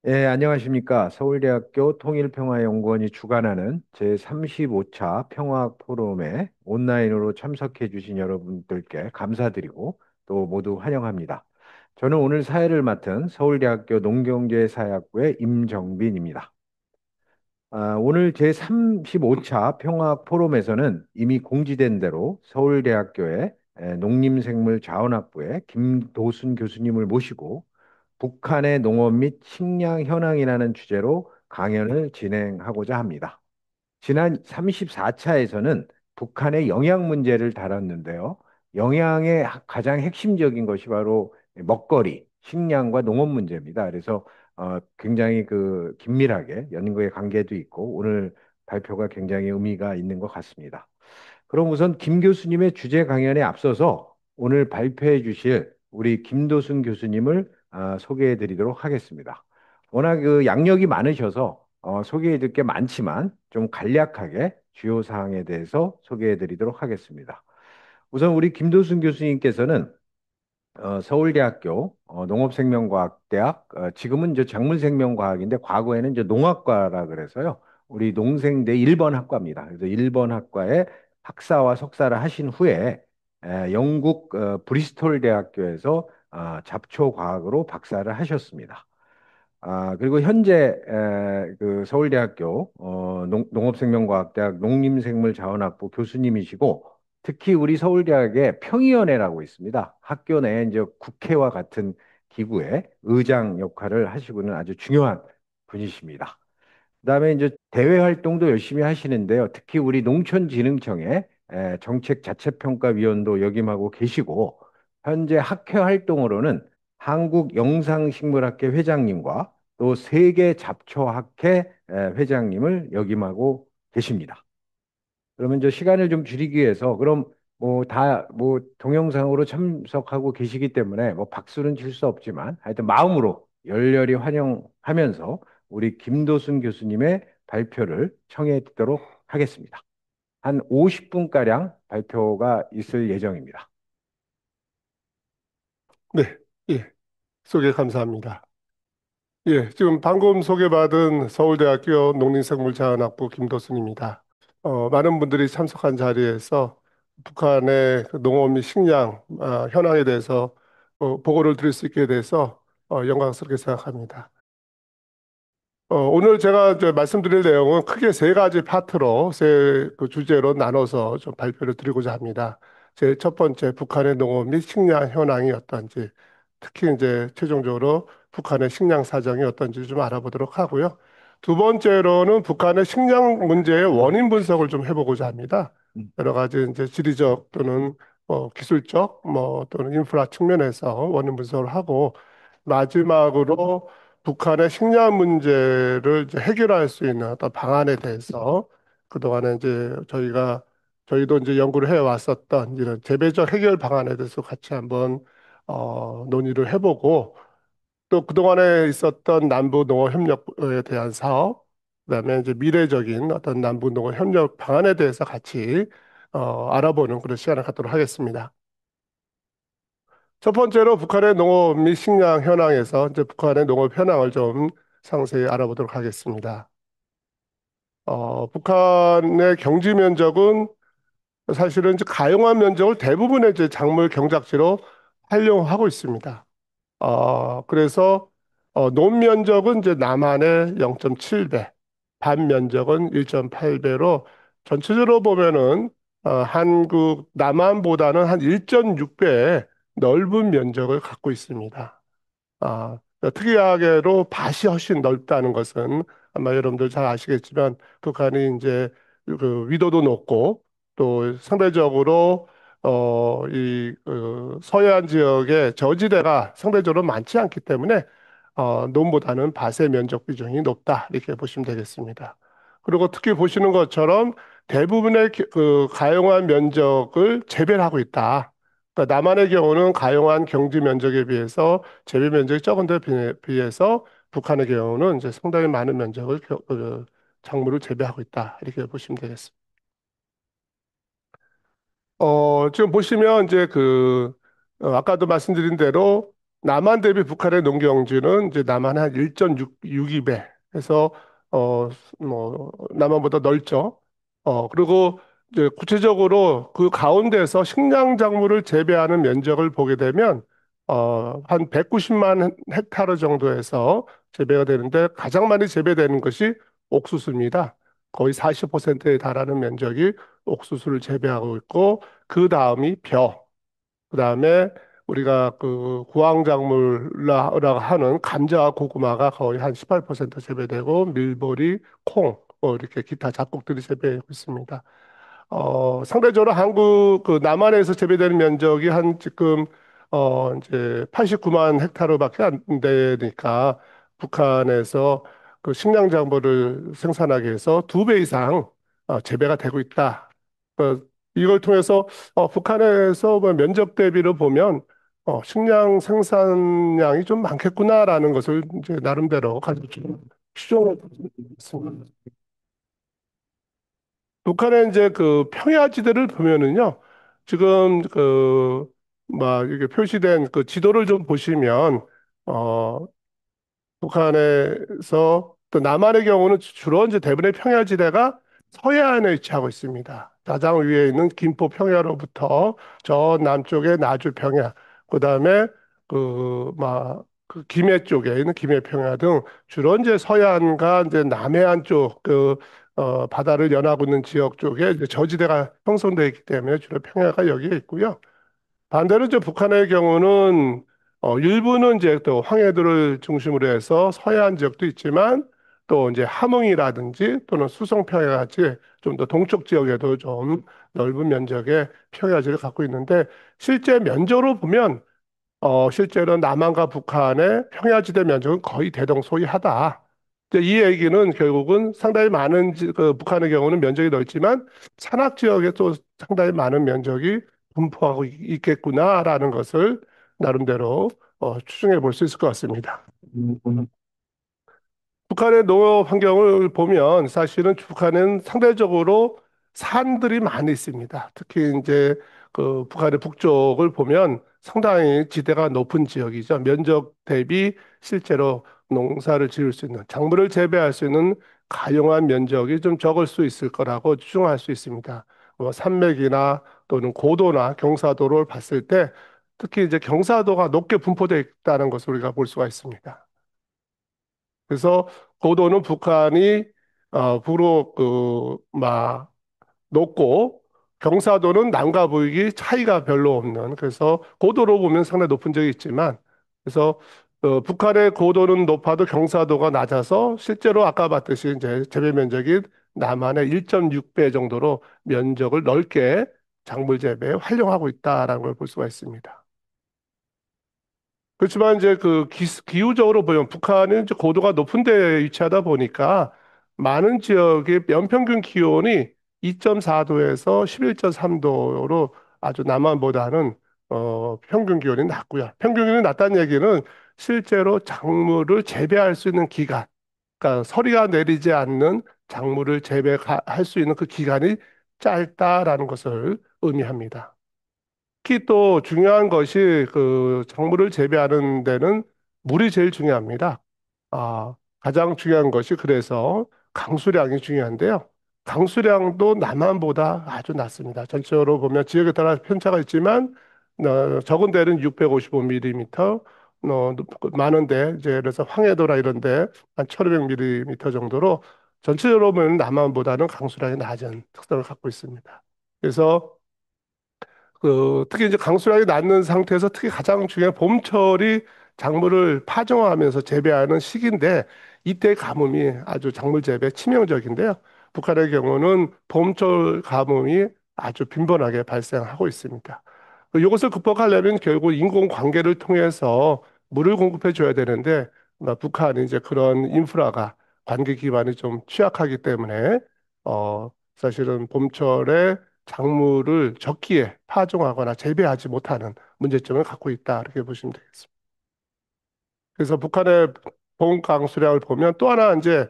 예, 안녕하십니까. 서울대학교 통일평화연구원이 주관하는 제35차 평화포럼에 온라인으로 참석해 주신 여러분들께 감사드리고 또 모두 환영합니다. 저는 오늘 사회를 맡은 서울대학교 농경제사학부의 임정빈입니다. 오늘 제35차 평화포럼에서는 이미 공지된 대로 서울대학교의 농림생물자원학부의 김도순 교수님을 모시고 북한의 농업 및 식량 현황이라는 주제로 강연을 진행하고자 합니다. 지난 34차에서는 북한의 영양 문제를 다뤘는데요. 영양의 가장 핵심적인 것이 바로 먹거리, 식량과 농업 문제입니다. 그래서 굉장히 그 긴밀하게 연구의 관계도 있고 오늘 발표가 굉장히 의미가 있는 것 같습니다. 그럼 우선 김 교수님의 주제 강연에 앞서서 오늘 발표해 주실 우리 김도순 교수님을 소개해 드리도록 하겠습니다. 워낙 그 양력이 많으셔서 소개해 드릴 게 많지만 좀 간략하게 주요 사항에 대해서 소개해 드리도록 하겠습니다. 우선 우리 김도순 교수님께서는 서울대학교 농업생명과학대학 지금은 이제 작물생명과학인데 과거에는 이제 농학과라 그래서요. 우리 농생대 1번 학과입니다. 그래서 1번 학과에 학사와 석사를 하신 후에 영국 브리스톨 대학교에서 잡초과학으로 박사를 하셨습니다. 그리고 현재 그 서울대학교 농업생명과학대학 농림생물자원학부 교수님이시고 특히 우리 서울대학에 평의원회라고 있습니다. 학교 내에 이제 국회와 같은 기구의 의장 역할을 하시고는 아주 중요한 분이십니다. 그다음에 이제 대외 활동도 열심히 하시는데요. 특히 우리 농촌진흥청의 정책자체평가위원도 역임하고 계시고 현재 학회 활동으로는 한국영상식물학회 회장님과 또 세계잡초학회 회장님을 역임하고 계십니다. 그러면 이제 시간을 좀 줄이기 위해서 그럼 뭐 다 뭐 동영상으로 참석하고 계시기 때문에 뭐 박수는 칠 수 없지만 하여튼 마음으로 열렬히 환영하면서 우리 김도순 교수님의 발표를 청해 듣도록 하겠습니다. 한 50분가량 발표가 있을 예정입니다. 네, 예, 소개 감사합니다. 예, 지금 방금 소개받은 서울대학교 농림생물자원학부 김도순입니다. 많은 분들이 참석한 자리에서 북한의 그 농업 및 식량 현황에 대해서 보고를 드릴 수 있게 돼서 영광스럽게 생각합니다. 오늘 제가 이제 말씀드릴 내용은 크게 세 가지 파트로 그 주제로 나눠서 좀 발표를 드리고자 합니다. 제 첫 번째, 북한의 농업 및 식량 현황이 어떤지, 특히 이제 최종적으로 북한의 식량 사정이 어떤지 좀 알아보도록 하고요. 두 번째로는 북한의 식량 문제의 원인 분석을 좀 해보고자 합니다. 음, 여러 가지 이제 지리적 또는 기술적 뭐 또는 인프라 측면에서 원인 분석을 하고 마지막으로 북한의 식량 문제를 이제 해결할 수 있는 어떤 방안에 대해서 그동안에 이제 저희도 이제 연구를 해 왔었던 이런 재배적 해결 방안에 대해서 같이 한번 논의를 해보고 또 그동안에 있었던 남부 농업 협력에 대한 사업, 그다음에 이제 미래적인 어떤 남부 농업 협력 방안에 대해서 같이 알아보는 그런 시간을 갖도록 하겠습니다. 첫 번째로 북한의 농업 및 식량 현황에서 이제 북한의 농업 현황을 좀 상세히 알아보도록 하겠습니다. 북한의 경지 면적은 사실은 이제 가용한 면적을 대부분의 이제 작물 경작지로 활용하고 있습니다. 그래서 논면적은 이제 남한의 0.7배, 반면적은 1.8배로 전체적으로 보면은 한국 남한보다는 한 1.6배 넓은 면적을 갖고 있습니다. 특이하게도 밭이 훨씬 넓다는 것은 아마 여러분들 잘 아시겠지만 북한이 이제 그 위도도 높고 또 상대적으로 서해안 지역의 저지대가 상대적으로 많지 않기 때문에 논보다는 밭의 면적 비중이 높다 이렇게 보시면 되겠습니다. 그리고 특히 보시는 것처럼 대부분의 그 가용한 면적을 재배하고 있다. 그러니까 남한의 경우는 가용한 경지 면적에 비해서 재배 면적이 적은 데 비해서 북한의 경우는 이제 상당히 많은 면적을 작물을 재배하고 있다. 이렇게 보시면 되겠습니다. 지금 보시면 이제 아까도 말씀드린 대로 남한 대비 북한의 농경지는 이제 남한 한 1.62배 해서 어 뭐 남한보다 넓죠. 그리고 이제 구체적으로 그 가운데서 식량 작물을 재배하는 면적을 보게 되면 한 190만 헥타르 정도에서 재배가 되는데 가장 많이 재배되는 것이 옥수수입니다. 거의 40%에 달하는 면적이 옥수수를 재배하고 있고 그 다음이 벼. 그다음에 우리가 그 구황작물이라고 하는 감자와 고구마가 거의 한 18% 재배되고 밀보리, 콩, 뭐 이렇게 기타 잡곡들이 재배되고 있습니다. 상대적으로 한국 그 남한에서 재배되는 면적이 한 지금 이제 89만 헥타르밖에 안 되니까 북한에서 그 식량작물을 생산하기 위해서 2배 이상 재배가 되고 있다. 어, 이걸 통해서 북한에서 뭐 면적 대비로 보면 식량 생산량이 좀 많겠구나라는 것을 이제 나름대로 가지고 추정을 했습니다. 북한의 이제 그 평야지대를 보면은요, 지금 그, 막, 이게 표시된 그 지도를 좀 보시면, 어, 북한에서 또 남한의 경우는 주로 이제 대부분의 평야지대가 서해안에 위치하고 있습니다. 가장 위에 있는 김포 평야로부터 저 남쪽의 나주 평야, 그다음에 그 김해 쪽에 있는 김해 평야 등 주로 이제 서해안과 이제 남해안 쪽 바다를 연하고 있는 지역 쪽에 이제 저지대가 형성되어 있기 때문에 주로 평야가 여기에 있고요. 반대로 이제 북한의 경우는 일부는 이제 또 황해도를 중심으로 해서 서해안 지역도 있지만 또 이제 함흥이라든지 또는 수송평야 같이 좀 더 동쪽 지역에도 좀 넓은 면적의 평야지를 갖고 있는데 실제 면적으로 보면 실제로 남한과 북한의 평야지대 면적은 거의 대동소이하다. 이제 이 얘기는 결국은 상당히 많은 그 북한의 경우는 면적이 넓지만 산악 지역에 또 상당히 많은 면적이 분포하고 있겠구나라는 것을 나름대로 추정해 볼 수 있을 것 같습니다. 북한의 농업 환경을 보면 사실은 북한은 상대적으로 산들이 많이 있습니다. 특히 이제 그 북한의 북쪽을 보면 상당히 지대가 높은 지역이죠. 면적 대비 실제로 농사를 지을 수 있는 작물을 재배할 수 있는 가용한 면적이 좀 적을 수 있을 거라고 추정할 수 있습니다. 산맥이나 또는 고도나 경사도를 봤을 때 특히 이제 경사도가 높게 분포되어 있다는 것을 우리가 볼 수가 있습니다. 그래서 고도는 북한이 부로 막 높고 경사도는 남과 북이 차이가 별로 없는 그래서 고도로 보면 상당히 높은 적이 있지만 그래서 북한의 고도는 높아도 경사도가 낮아서 실제로 아까 봤듯이 이제 재배 면적이 남한의 1.6배 정도로 면적을 넓게 작물 재배에 활용하고 있다라는 걸 볼 수가 있습니다. 그렇지만 이제 그 기후적으로 보면 북한은 이제 고도가 높은 데 위치하다 보니까 많은 지역의 연평균 기온이 2.4도에서 11.3도로 아주 남한보다는 평균 기온이 낮고요. 평균 기온이 낮다는 얘기는 실제로 작물을 재배할 수 있는 기간, 그러니까 서리가 내리지 않는 작물을 재배할 수 있는 그 기간이 짧다라는 것을 의미합니다. 특히 또 중요한 것이 그 작물을 재배하는 데는 물이 제일 중요합니다. 가장 중요한 것이 그래서 강수량이 중요한데요. 강수량도 남한보다 아주 낮습니다. 전체적으로 보면 지역에 따라 편차가 있지만 적은 데는 655mm, 많은데 이제 그래서 황해도나 이런 데한 1500mm 정도로 전체적으로 보면 남한보다는 강수량이 낮은 특성을 갖고 있습니다. 그래서 특히 이제 강수량이 낮는 상태에서 특히 가장 중요한 봄철이 작물을 파종하면서 재배하는 시기인데 이때 가뭄이 아주 작물 재배에 치명적인데요. 북한의 경우는 봄철 가뭄이 아주 빈번하게 발생하고 있습니다. 이것을 극복하려면 결국 인공관계를 통해서 물을 공급해 줘야 되는데 북한이 이제 그런 인프라가 관계 기반이 좀 취약하기 때문에 사실은 봄철에 작물을 적기에 파종하거나 재배하지 못하는 문제점을 갖고 있다. 이렇게 보시면 되겠습니다. 그래서 북한의 봄 강수량을 보면 또 하나 이제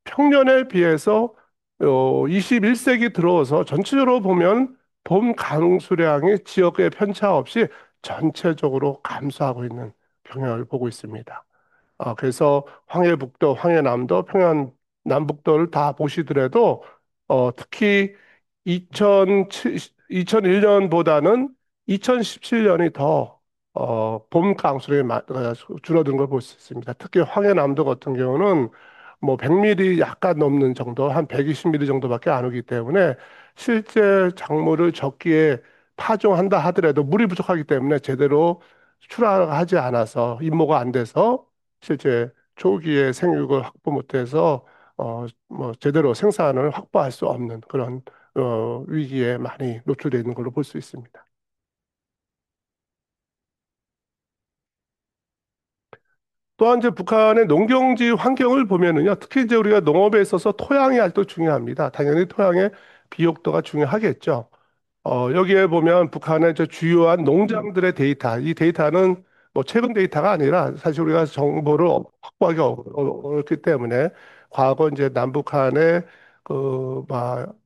평년에 비해서 21세기 들어서 전체적으로 보면 봄 강수량이 지역의 편차 없이 전체적으로 감소하고 있는 경향을 보고 있습니다. 그래서 황해북도, 황해남도, 평양 남북도를 다 보시더라도 특히 2001년보다는 2017년이 더 봄 강수량이 줄어든 걸 볼 수 있습니다. 특히 황해남도 같은 경우는 뭐 100mm 약간 넘는 정도, 한 120mm 정도밖에 안 오기 때문에 실제 작물을 적기에 파종한다 하더라도 물이 부족하기 때문에 제대로 출하하지 않아서 임모가 안 돼서 실제 초기에 생육을 확보 못해서 뭐 제대로 생산을 확보할 수 없는 그런 위기에 많이 노출되어 있는 걸로 볼 수 있습니다. 또한 이제 북한의 농경지 환경을 보면은요, 특히 이제 우리가 농업에 있어서 토양이 아직도 중요합니다. 당연히 토양의 비옥도가 중요하겠죠. 여기에 보면 북한의 저 주요한 농장들의 데이터, 이 데이터는 뭐 최근 데이터가 아니라 사실 우리가 정보를 확보하기 어렵기 때문에 과거 이제 남북한의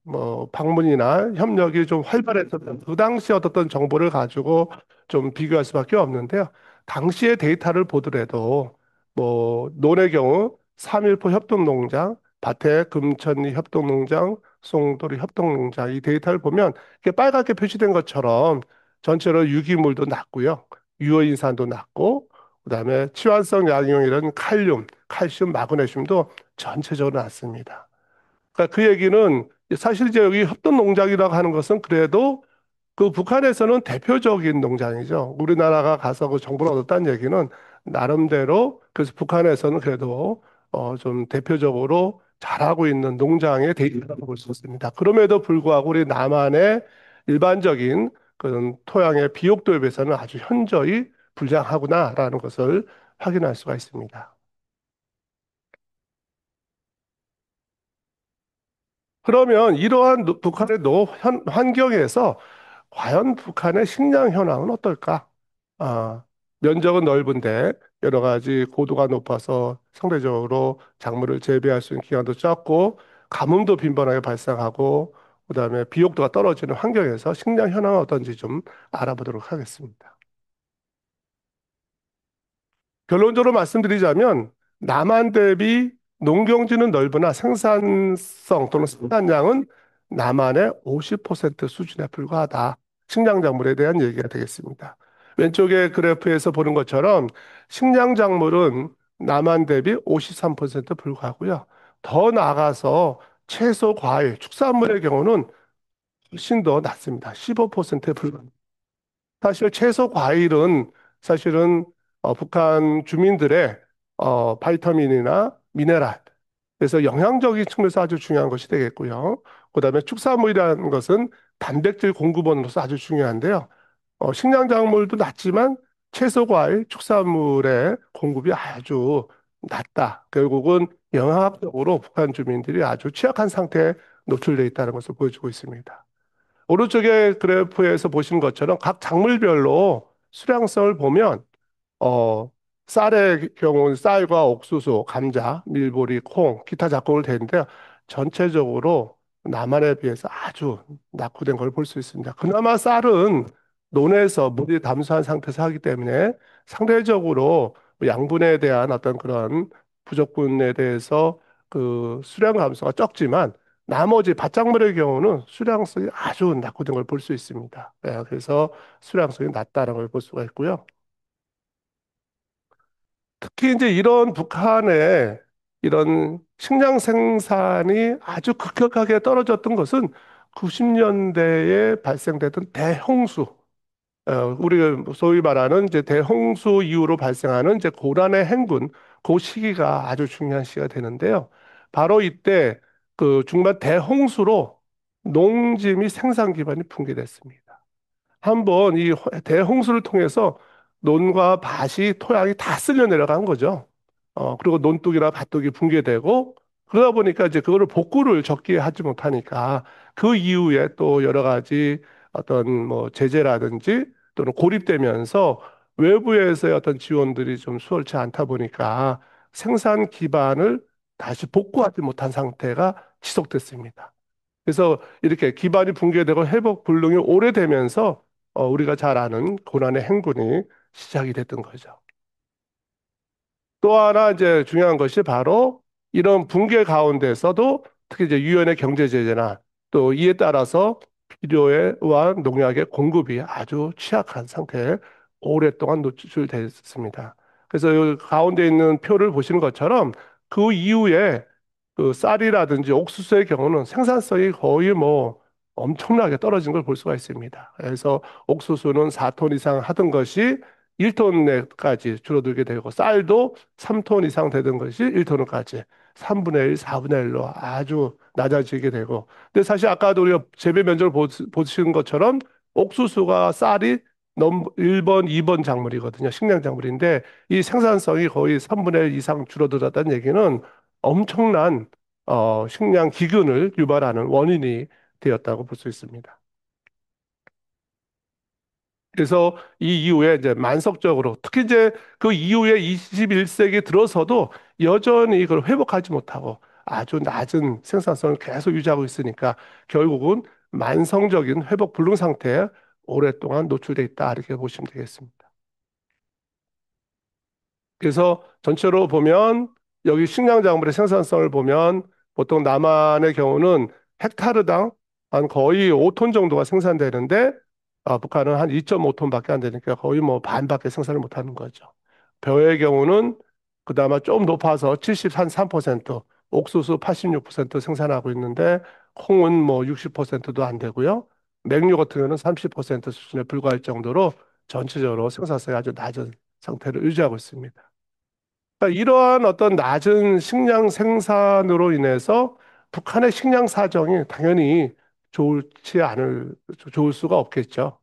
뭐 방문이나 협력이 좀 활발했었던 그 당시 얻었던 정보를 가지고 좀 비교할 수밖에 없는데요. 당시의 데이터를 보더라도 뭐 논의 경우 삼일포 협동농장, 밭에 금천리 협동농장, 송도리 협동농장 이 데이터를 보면 이렇게 빨갛게 표시된 것처럼 전체로 유기물도 낮고요. 유효인산도 낮고 그다음에 치환성 양이온이라는 칼슘, 마그네슘도 전체적으로 낮습니다. 그러니까 그 얘기는 사실 이제 여기 협동농장이라고 하는 것은 그래도 그 북한에서는 대표적인 농장이죠. 우리나라가 가서 그 정보를 얻었다는 얘기는 나름대로 그래서 북한에서는 그래도 좀 대표적으로 잘하고 있는 농장의 데이터라고 볼 수 있습니다. 그럼에도 불구하고 우리 남한의 일반적인 그런 토양의 비옥도에 비해서는 아주 현저히 불량하구나라는 것을 확인할 수가 있습니다. 그러면 이러한 북한의 환경에서 과연 북한의 식량 현황은 어떨까? 아, 면적은 넓은데 여러 가지 고도가 높아서 상대적으로 작물을 재배할 수 있는 기간도 짧고 가뭄도 빈번하게 발생하고 그다음에 비옥도가 떨어지는 환경에서 식량 현황은 어떤지 좀 알아보도록 하겠습니다. 결론적으로 말씀드리자면 남한 대비 농경지는 넓으나 생산성 또는 생산량은 남한의 50% 수준에 불과하다. 식량작물에 대한 얘기가 되겠습니다. 왼쪽의 그래프에서 보는 것처럼 식량작물은 남한 대비 53% 불과하고요. 더 나아가서 채소, 과일, 축산물의 경우는 훨씬 더 낮습니다. 15%에 불과합니다. 사실 채소 과일은 사실은 북한 주민들의 바이타민이나 미네랄 그래서 영양적인 측면에서 아주 중요한 것이 되겠고요. 그다음에 축산물이라는 것은 단백질 공급원으로서 아주 중요한데요. 식량작물도 낮지만 채소 과일 축산물의 공급이 아주 낮다. 결국은 영양학적으로 북한 주민들이 아주 취약한 상태에 노출되어 있다는 것을 보여주고 있습니다. 오른쪽의 그래프에서 보신 것처럼 각 작물별로 수량성을 보면 어, 쌀의 경우는 쌀과 옥수수, 감자, 밀보리, 콩, 기타 작곡을 되는데요. 전체적으로 남한에 비해서 아주 낙후된 걸 볼 수 있습니다. 그나마 쌀은 논에서 물이 담수한 상태에서 하기 때문에 상대적으로 양분에 대한 어떤 그런 부족분에 대해서 그 수량 감소가 적지만 나머지 밭작물의 경우는 수량성이 아주 낙후된 걸 볼 수 있습니다. 그래서 수량성이 낮다는 걸 볼 수가 있고요. 특히 이제 이런 북한의 이런 식량 생산이 아주 급격하게 떨어졌던 것은 90년대에 발생됐던 대홍수, 우리가 소위 말하는 이제 대홍수 이후로 발생하는 이제 고란의 행군, 그 시기가 아주 중요한 시기가 되는데요. 바로 이때 그 정말 대홍수로 농지 및 생산 기반이 붕괴됐습니다. 한번 이 대홍수를 통해서 논과 밭이 토양이 다 쓸려 내려간 거죠. 그리고 논둑이나 밭둑이 붕괴되고 그러다 보니까 이제 그거를 복구를 적기에 하지 못하니까 그 이후에 또 여러 가지 어떤 뭐 제재라든지 또는 고립되면서 외부에서의 어떤 지원들이 좀 수월치 않다 보니까 생산 기반을 다시 복구하지 못한 상태가 지속됐습니다. 그래서 이렇게 기반이 붕괴되고 회복 불능이 오래되면서 우리가 잘 아는 고난의 행군이 시작이 됐던 거죠. 또 하나 이제 중요한 것이 바로 이런 붕괴 가운데서도 특히 이제 유엔의 경제 제재나 또 이에 따라서 필요에 의한 농약의 공급이 아주 취약한 상태에 오랫동안 노출됐습니다. 그래서 이 가운데 있는 표를 보시는 것처럼 그 이후에 그 쌀이라든지 옥수수의 경우는 생산성이 거의 뭐 엄청나게 떨어진 걸 볼 수가 있습니다. 그래서 옥수수는 4톤 이상 하던 것이 1톤까지 줄어들게 되고 쌀도 3톤 이상 되던 것이 1톤까지 3분의 1, 4분의 1로 아주 낮아지게 되고 근데 사실 아까도 우리가 재배 면적을 보시는 것처럼 옥수수가 쌀이 1번, 2번 작물이거든요. 식량 작물인데 이 생산성이 거의 3분의 1 이상 줄어들었다는 얘기는 엄청난 식량 기근을 유발하는 원인이 되었다고 볼 수 있습니다. 그래서 이 이후에 이제 만석적으로 특히 이제 그 이후에 21세기 들어서도 여전히 그걸 회복하지 못하고 아주 낮은 생산성을 계속 유지하고 있으니까 결국은 만성적인 회복 불능 상태에 오랫동안 노출돼 있다 이렇게 보시면 되겠습니다. 그래서 전체로 보면 여기 식량작물의 생산성을 보면 보통 남한의 경우는 헥타르당 한 거의 5톤 정도가 생산되는데 북한은 한 2.5톤밖에 안 되니까 거의 뭐 반밖에 생산을 못하는 거죠. 벼의 경우는 그나마 좀 높아서 73%, 옥수수 86% 생산하고 있는데 콩은 뭐 60%도 안 되고요. 맥류 같은 경우는 30% 수준에 불과할 정도로 전체적으로 생산성이 아주 낮은 상태를 유지하고 있습니다. 그러니까 이러한 어떤 낮은 식량 생산으로 인해서 북한의 식량 사정이 당연히 좋을 수가 없겠죠.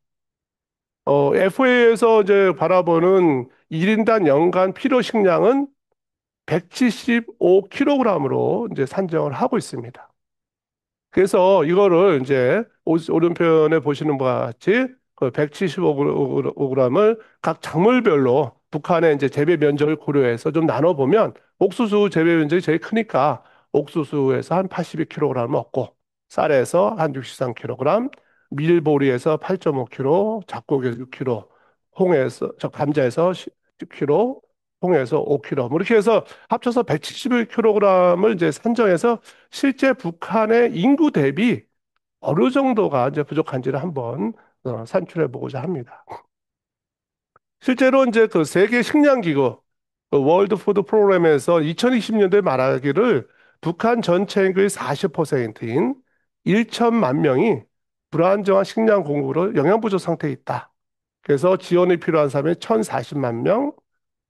FAO에서 이제 바라보는 1인당 연간 필요 식량은 175kg으로 이제 산정을 하고 있습니다. 그래서 이거를 이제 오른편에 보시는 바와 같이 그 175g을 각 작물별로 북한의 이제 재배 면적을 고려해서 좀 나눠보면 옥수수 재배 면적이 제일 크니까 옥수수에서 한 82kg 먹고 쌀에서 한 63kg, 밀보리에서 8.5kg, 잡곡에서 6kg, 감자에서 10kg, 홍에서 5kg. 뭐 이렇게 해서 합쳐서 171kg을 이제 산정해서 실제 북한의 인구 대비 어느 정도가 이제 부족한지를 한번 산출해 보고자 합니다. 실제로 이제 그 세계 식량 기구 월드 푸드 프로그램에서 2020년도에 말하기를 북한 전체 인구의 40%인 1천만 명이 불안정한 식량 공급으로 영양 부족 상태에 있다. 그래서 지원이 필요한 사람이 1,040만 명,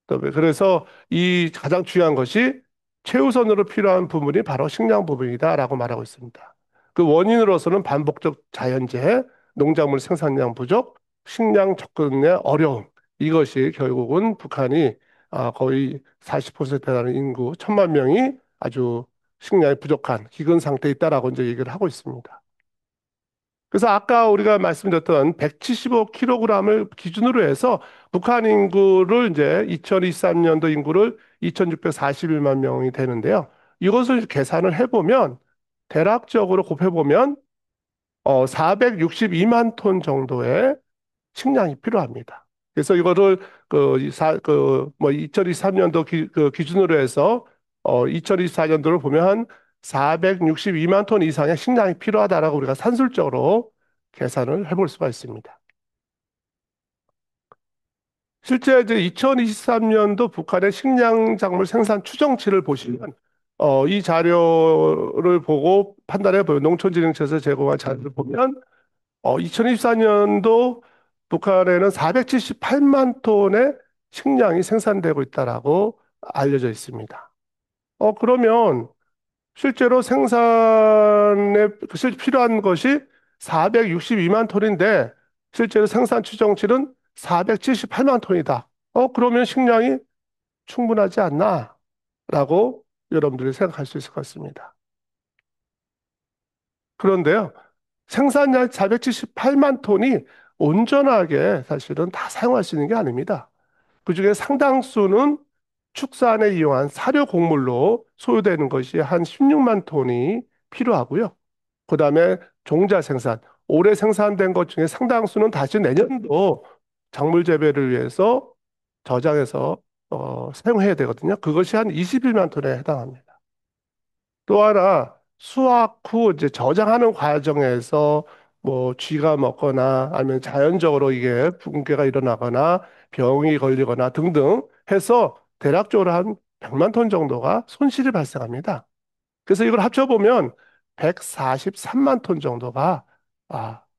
그래서 이 가장 중요한 것이 최우선으로 필요한 부분이 바로 식량 부분이다라고 말하고 있습니다. 그 원인으로서는 반복적 자연재해, 농작물 생산량 부족, 식량 접근의 어려움 이것이 결국은 북한이 거의 40%에 달하는 인구 1,000만 명이 아주 식량이 부족한 기근 상태에 있다라고 이제 얘기를 하고 있습니다. 그래서 아까 우리가 말씀드렸던 175kg을 기준으로 해서 북한 인구를 이제 2023년도 인구를 2,641만 명이 되는데요. 이것을 계산을 해보면 대략적으로 곱해보면 462만 톤 정도의 식량이 필요합니다. 그래서 이거를 뭐 2023년도 그 기준으로 해서 2024년도를 보면 한 462만 톤 이상의 식량이 필요하다라고 우리가 산술적으로 계산을 해볼 수가 있습니다. 실제 이제 2023년도 북한의 식량 작물 생산 추정치를 보시면 이 자료를 보고 판단해 보면 농촌진흥청에서 제공한 자료를 보면 2024년도 북한에는 478만 톤의 식량이 생산되고 있다라고 알려져 있습니다. 그러면 실제로 생산에 필요한 것이 462만 톤인데 실제로 생산 추정치는 478만 톤이다. 그러면 식량이 충분하지 않나? 라고 여러분들이 생각할 수 있을 것 같습니다. 그런데요, 생산량 478만 톤이 온전하게 사실은 다 사용할 수 있는 게 아닙니다. 그중에 상당수는 축산에 이용한 사료 곡물로 소요되는 것이 한 16만 톤이 필요하고요. 그다음에 종자 생산, 올해 생산된 것 중에 상당수는 다시 내년도 작물 재배를 위해서 저장해서 사용해야 되거든요. 그것이 한 21만 톤에 해당합니다. 또 하나 수확 후 이제 저장하는 과정에서 뭐 쥐가 먹거나 아니면 자연적으로 이게 붕괴가 일어나거나 병이 걸리거나 등등 해서 대략적으로 한 100만 톤 정도가 손실이 발생합니다. 그래서 이걸 합쳐보면 143만 톤 정도가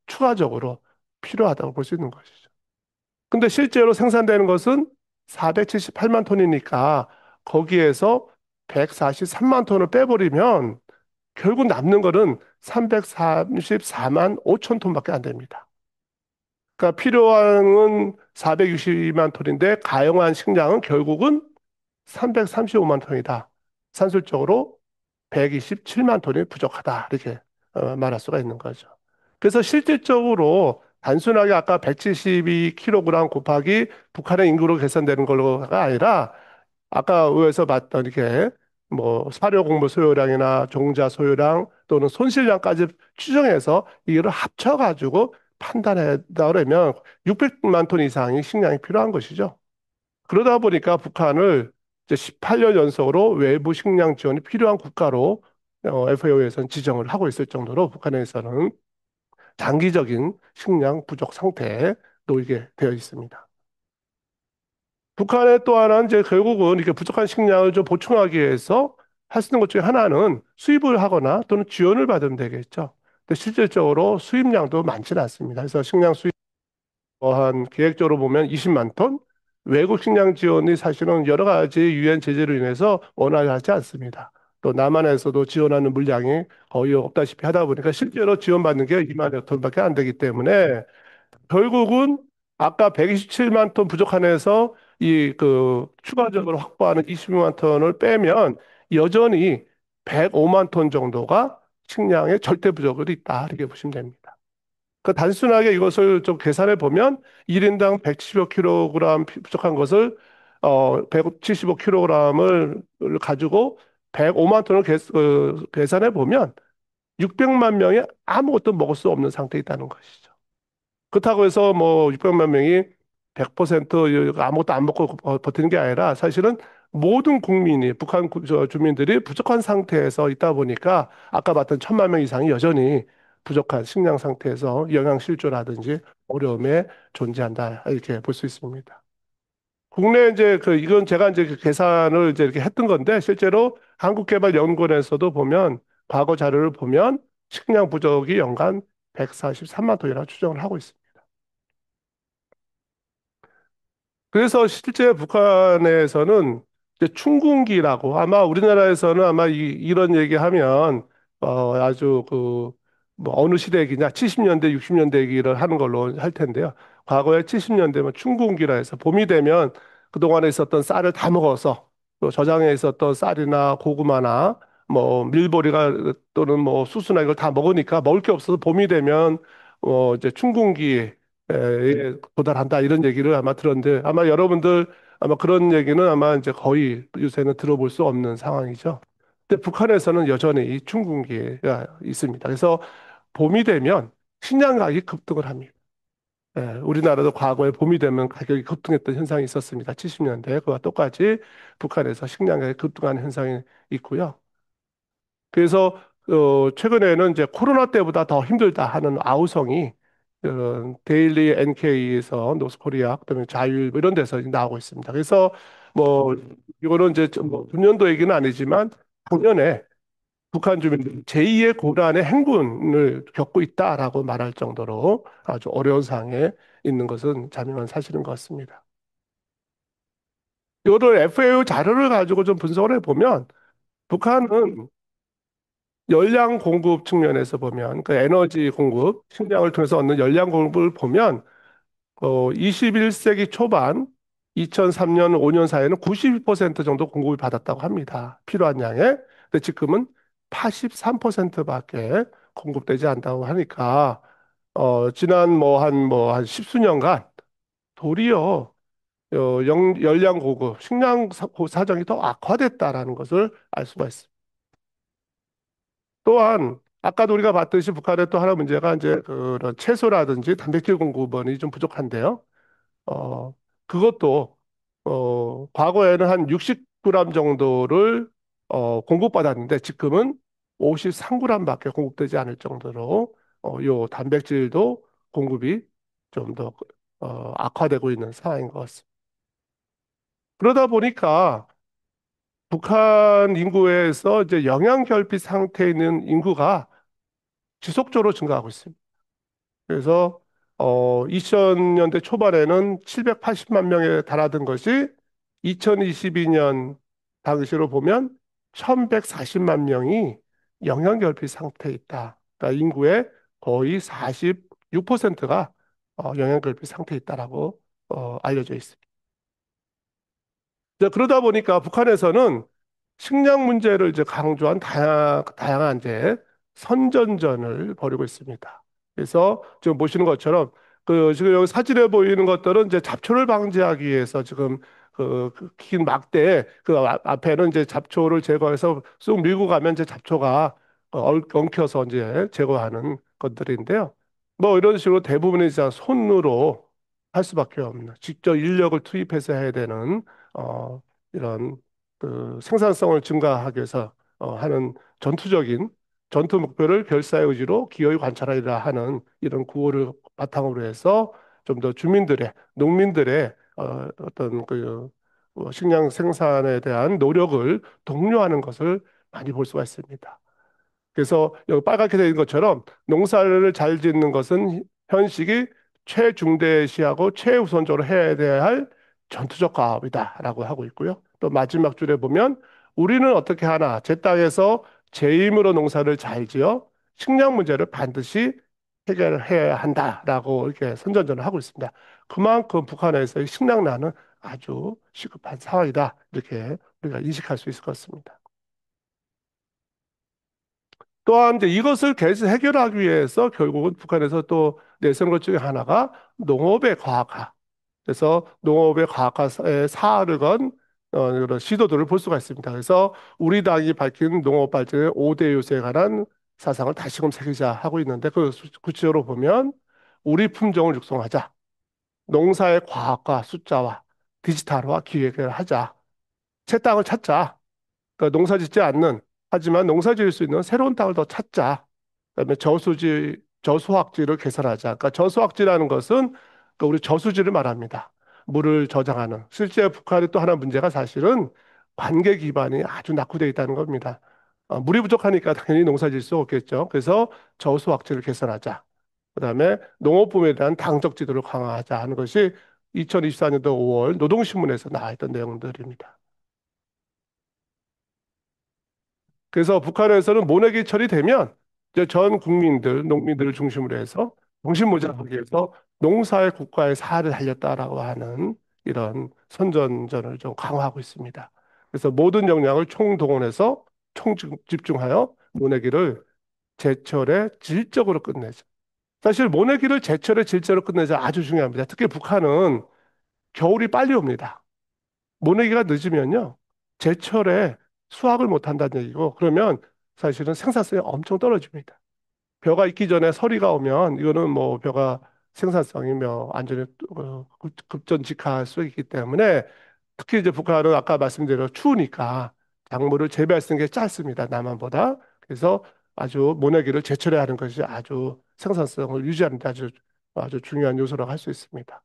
추가적으로 필요하다고 볼 수 있는 것이죠. 근데 실제로 생산되는 것은 478만 톤이니까 거기에서 143만 톤을 빼버리면 결국 남는 거는 334만 5천 톤밖에 안 됩니다. 그러니까 필요한 462만 톤인데 가용한 식량은 결국은 335만 톤이다. 산술적으로 127만 톤이 부족하다. 이렇게 말할 수가 있는 거죠. 그래서 실질적으로 단순하게 아까 172kg 곱하기 북한의 인구로 계산되는 걸로가 아니라 아까 의회에서 봤던 이렇게 뭐 사료 공급 소요량이나 종자 소요량 또는 손실량까지 추정해서 이거를 합쳐가지고 판단했다 그러면 600만 톤 이상의 식량이 필요한 것이죠. 그러다 보니까 북한을 이제 18년 연속으로 외부 식량 지원이 필요한 국가로 FAO에서는 지정을 하고 있을 정도로 북한에서는 장기적인 식량 부족 상태에 놓이게 되어 있습니다. 북한의 또 하나는 이제 결국은 이렇게 부족한 식량을 좀 보충하기 위해서 할 수 있는 것 중에 하나는 수입을 하거나 또는 지원을 받으면 되겠죠. 근데 실질적으로 수입량도 많지는 않습니다. 그래서 식량 수입 한 계획적으로 보면 20만 톤, 외국 식량 지원이 사실은 여러 가지 유엔 제재로 인해서 원활하지 않습니다. 또 남한에서도 지원하는 물량이 거의 없다시피 하다 보니까 실제로 지원받는 게 2만 톤밖에 안 되기 때문에 결국은 아까 127만 톤 부족한에서 이 그 추가적으로 확보하는 20만 톤을 빼면 여전히 105만 톤 정도가 식량의 절대 부족이 있다. 이렇게 보시면 됩니다. 그 단순하게 이것을 좀 계산해 보면 1인당 175kg 부족한 것을 175kg을 가지고 105만 톤을 계산해 보면 600만 명이 아무것도 먹을 수 없는 상태에 있다는 것이죠. 그렇다고 해서 뭐 600만 명이 100% 아무것도 안 먹고 버티는 게 아니라 사실은 모든 국민이 북한 주민들이 부족한 상태에서 있다 보니까 아까 봤던 1,000만 명 이상이 여전히 부족한 식량 상태에서 영양 실조라든지 어려움에 존재한다 이렇게 볼 수 있습니다. 국내 이제 이건 제가 이제 그 계산을 이제 이렇게 했던 건데 실제로 한국개발연구원에서도 보면 과거 자료를 보면 식량 부족이 연간 143만 톤이라고 추정을 하고 있습니다. 그래서 실제 북한에서는 이제 춘궁기라고 아마 우리나라에서는 아마 이런 얘기하면 아주 뭐 어느 시대 얘기냐 70년대 60년대 얘기를 하는 걸로 할 텐데요. 과거에 70년대면 춘궁기라 해서 봄이 되면 그동안에 있었던 쌀을 다 먹어서 또 저장해 있었던 쌀이나 고구마나 뭐 밀보리가 또는 뭐 수수나 이걸 다 먹으니까 먹을 게 없어서 봄이 되면 이제 춘궁기 도달한다 이런 얘기를 아마 들었는데 아마 여러분들 아마 그런 얘기는 아마 이제 거의 요새는 들어볼 수 없는 상황이죠. 근데 북한에서는 여전히 이 춘궁기가 있습니다. 그래서 봄이 되면 식량 가격이 급등을 합니다. 우리나라도 과거에 봄이 되면 가격이 급등했던 현상이 있었습니다. 70년대 그와 똑같이 북한에서 식량 가격이 급등하는 현상이 있고요. 그래서 최근에는 이제 코로나 때보다 더 힘들다 하는 아우성이 데일리 NK에서 노스코리아 그다음에 자율 뭐 이런 데서 나오고 있습니다. 그래서 뭐 이거는 이제 뭐 금년도 얘기는 아니지만 작년에 북한 주민들이 제2의 고란의 행군을 겪고 있다라고 말할 정도로 아주 어려운 상황에 있는 것은 자명한 사실인 것 같습니다. 이거를 FAO 자료를 가지고 좀 분석을 해보면 북한은 열량 공급 측면에서 보면 그 에너지 공급, 식량을 통해서 얻는 열량 공급을 보면 21세기 초반 2003년, 5년 사이에는 92% 정도 공급을 받았다고 합니다. 필요한 양에. 근데 지금은 83%밖에 공급되지 않다고 하니까 지난 한 십수년간 도리어 열량 공급, 식량 사정이 더 악화됐다라는 것을 알 수가 있습니다. 또한 아까도 우리가 봤듯이 북한의 또 하나 문제가 이제 그런 채소라든지 단백질 공급원이 좀 부족한데요. 어, 그것도, 과거에는 한 60g 정도를, 공급받았는데 지금은 53g밖에 공급되지 않을 정도로, 요 단백질도 공급이 좀 더, 악화되고 있는 상황인 것 같습니다. 그러다 보니까 북한 인구에서 이제 영양결핍 상태에 있는 인구가 지속적으로 증가하고 있습니다. 그래서 2000년대 초반에는 780만 명에 달하던 것이 2022년 당시로 보면 1140만 명이 영양결핍 상태에 있다. 그러니까 인구의 거의 46%가 영양결핍 상태에 있다라고 알려져 있습니다. 이제 그러다 보니까 북한에서는 식량 문제를 이제 강조한 다양한 이제 선전전을 벌이고 있습니다. 그래서 지금 보시는 것처럼 지금 여기 사진에 보이는 것들은 이제 잡초를 방지하기 위해서 지금 긴 막대에 앞에는 이제 잡초를 제거해서 쑥 밀고 가면 이제 잡초가 엉켜서 이제 제거하는 것들인데요. 뭐 이런 식으로 대부분이 이제 손으로 할 수밖에 없는 직접 인력을 투입해서 해야 되는 어, 이런 생산성을 증가하기 위해서 하는 전투적인 전투 목표를 결사의 의지로 기어이 관찰하리라 하는 이런 구호를 바탕으로 해서 좀 더 주민들의 농민들의 어떤 식량 생산에 대한 노력을 독려하는 것을 많이 볼 수가 있습니다. 그래서 여기 빨갛게 되어 있는 것처럼 농사를 잘 짓는 것은 현식이 최중대시하고 최우선적으로 해야 할 전투적 과업이다라고 하고 있고요. 또 마지막 줄에 보면 우리는 어떻게 하나 제 땅에서 제 힘으로 농사를 잘 지어 식량 문제를 반드시 해결해야 한다라고 이렇게 선전전을 하고 있습니다. 그만큼 북한에서의 식량난은 아주 시급한 상황이다. 이렇게 우리가 인식할 수 있을 것 같습니다. 또한 이제 이것을 계속 해결하기 위해서 결국은 북한에서 또 내세운 것 중에 하나가 농업의 과학화. 그래서 농업의 과학화에 사활을 건 그런 시도들을 볼 수가 있습니다. 그래서 우리 당이 밝힌 농업 발전의 5대 요새에 관한 사상을 다시금 새기자 하고 있는데 구체적으로 보면 우리 품종을 육성하자. 농사의 과학과 숫자와 디지털화 기획을 하자. 새 땅을 찾자. 그러니까 농사 짓지 않는 하지만 농사 지을 수 있는 새로운 땅을 더 찾자. 그다음에 저수확지를 개선하자. 그러니까 저수확지라는 것은 우리 저수지를 말합니다. 물을 저장하는. 실제 북한의 또 하나 문제가 사실은 관계 기반이 아주 낙후되어 있다는 겁니다. 물이 부족하니까 당연히 농사 지을 수 없겠죠. 그래서 저수확지를 개선하자. 그다음에 농업부에 대한 당적 지도를 강화하자 하는 것이 2024년도 5월 노동신문에서 나와 있던 내용들입니다. 그래서 북한에서는 모내기 처리되면 이제 전 국민들, 농민들을 중심으로 해서 정신무장하기 위해서 농사의 국가의 사활을 살렸다라고 하는 이런 선전전을 좀 강화하고 있습니다. 그래서 모든 역량을 총동원해서 총집중하여 모내기를 제철에 질적으로 끝내자. 사실 모내기를 제철에 질적으로 끝내자 아주 중요합니다. 특히 북한은 겨울이 빨리 옵니다. 모내기가 늦으면요. 제철에 수확을 못 한다는 얘기고, 그러면 사실은 생산성이 엄청 떨어집니다. 벼가 익기 전에 서리가 오면, 이거는 뭐 벼가 생산성이 뭐 완전히 급전직할 수 있기 때문에, 특히 이제 북한은 아까 말씀드린 추우니까 작물을 재배할 수 있는 게 짧습니다. 남한보다. 그래서 아주 모내기를 제철에 하는 것이 아주 생산성을 유지하는 데 아주 중요한 요소라고 할 수 있습니다.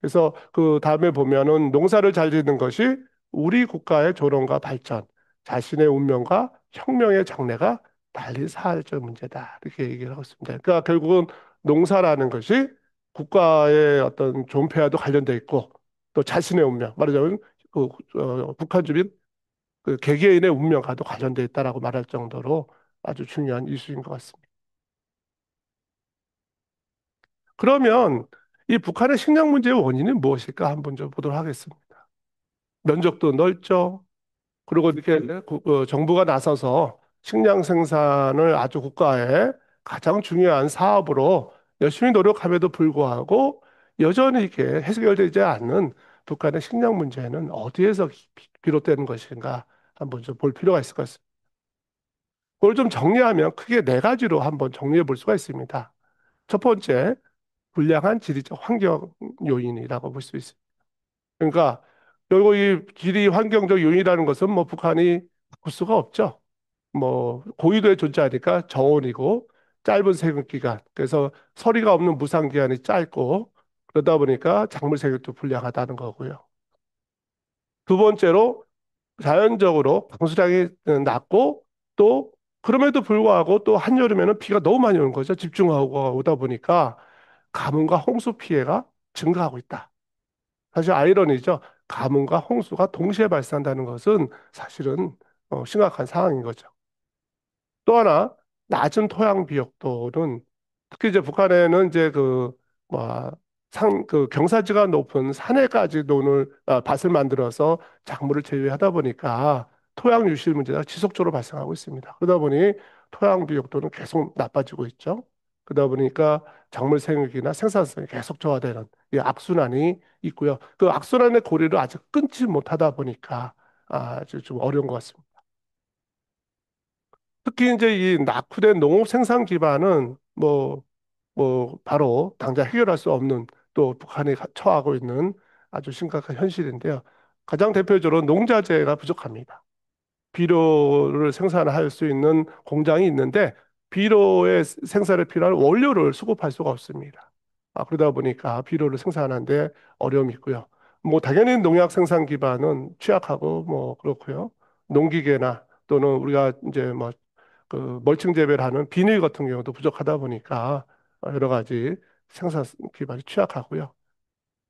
그래서 그 다음에 보면은 농사를 잘 짓는 것이 우리 국가의 조롱과 발전, 자신의 운명과 혁명의 장래가 달리 사활적 문제다. 이렇게 얘기를 하고 있습니다. 그러니까 결국은 농사라는 것이 국가의 어떤 존폐와도 관련돼 있고 또 자신의 운명, 말하자면 북한 주민 개개인의 운명과도 관련돼 있다라고 말할 정도로 아주 중요한 이슈인 것 같습니다. 그러면 이 북한의 식량 문제의 원인은 무엇일까 한번 좀 보도록 하겠습니다. 면적도 넓죠. 그리고 이렇게 정부가 나서서 식량 생산을 아주 국가의 가장 중요한 사업으로 열심히 노력함에도 불구하고 여전히 이렇게 해결되지 않는 북한의 식량 문제는 어디에서 비롯되는 것인가 한번 좀 볼 필요가 있을 것 같습니다. 그걸 좀 정리하면 크게 네 가지로 한번 정리해 볼 수가 있습니다. 첫 번째, 불량한 지리적 환경 요인이라고 볼 수 있습니다. 그러니까 결국 이 지리 환경적 요인이라는 것은 뭐 북한이 바꿀 수가 없죠. 뭐 고위도에 존재하니까 저온이고 짧은 세균 기간, 그래서 서리가 없는 무상 기간이 짧고 그러다 보니까 작물 세균도 불량하다는 거고요. 두 번째로 자연적으로 강수량이 낮고 또 그럼에도 불구하고 또 한여름에는 비가 너무 많이 오는 거죠. 집중하고 오다 보니까 가뭄과 홍수 피해가 증가하고 있다. 사실 아이러니죠. 가뭄과 홍수가 동시에 발생한다는 것은 사실은 심각한 상황인 거죠. 또 하나 낮은 토양 비옥도는 특히 이제 북한에는 이제 그 경사지가 높은 산에까지 밭을 만들어서 작물을 재배하다 보니까 토양 유실 문제가 지속적으로 발생하고 있습니다. 그러다 보니 토양 비옥도는 계속 나빠지고 있죠. 그러다 보니까 작물 생육이나 생산성이 계속 저하되는 이 악순환이 있고요. 그 악순환의 고리를 아직 끊지 못하다 보니까 아주 좀 어려운 것 같습니다. 특히 이제 이 낙후된 농업 생산 기반은 바로 당장 해결할 수 없는 또 북한이 처하고 있는 아주 심각한 현실인데요. 가장 대표적으로 농자재가 부족합니다. 비료를 생산할 수 있는 공장이 있는데 비료의 생산에 필요한 원료를 수급할 수가 없습니다. 그러다 보니까 비료를 생산하는데 어려움이 있고요. 뭐 당연히 농약 생산 기반은 취약하고 뭐 그렇고요. 농기계나 또는 우리가 이제 뭐 그 멀칭 재배를 하는 비닐 같은 경우도 부족하다 보니까 여러 가지 생산 기반이 취약하고요.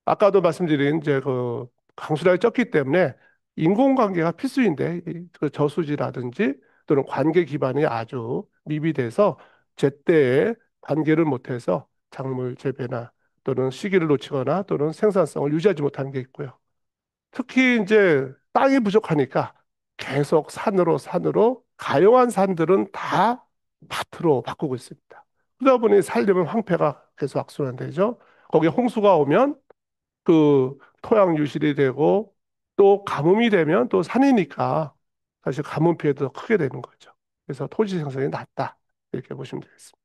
아까도 말씀드린 이제 그 강수량이 적기 때문에 인공관계가 필수인데 그 저수지라든지 또는 관계 기반이 아주 미비돼서 제때에 관계를 못해서 작물 재배나 또는 시기를 놓치거나 또는 생산성을 유지하지 못하는 게 있고요. 특히 이제 땅이 부족하니까 계속 산으로 가용한 산들은 다 밭으로 바꾸고 있습니다. 그러다 보니 살려면 황폐가 계속 악순환되죠. 거기에 홍수가 오면 그 토양 유실이 되고 또 가뭄이 되면 또 산이니까 사실 가뭄 피해도 더 크게 되는 거죠. 그래서 토지 생성이 낮다. 이렇게 보시면 되겠습니다.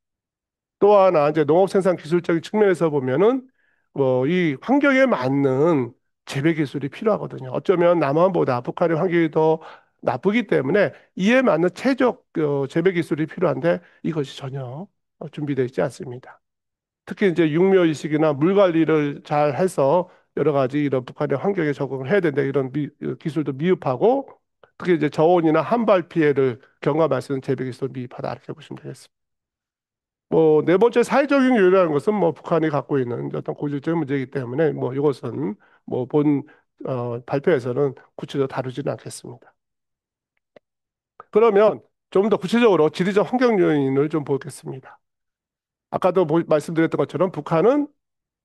또 하나 이제 농업 생산 기술적인 측면에서 보면은 뭐 이 환경에 맞는 재배 기술이 필요하거든요. 어쩌면 남한보다 북한의 환경이 더 나쁘기 때문에 이에 맞는 최적 재배 기술이 필요한데 이것이 전혀 준비되어 있지 않습니다. 특히 이제 육묘 이식이나 물 관리를 잘 해서 여러 가지 이런 북한의 환경에 적응을 해야 된다 이런 기술도 미흡하고 특히 이제 저온이나 한발 피해를 경감할 수 있는 재배 기술 미흡하다 이렇게 보시면 되겠습니다. 뭐 네 번째 사회적인 요인이라는 것은 뭐 북한이 갖고 있는 어떤 고질적인 문제이기 때문에 뭐 이것은 뭐 본 발표에서는 구체적으로 다루지는 않겠습니다. 그러면 좀 더 구체적으로 지리적 환경 요인을 좀 보겠습니다. 아까도 말씀드렸던 것처럼 북한은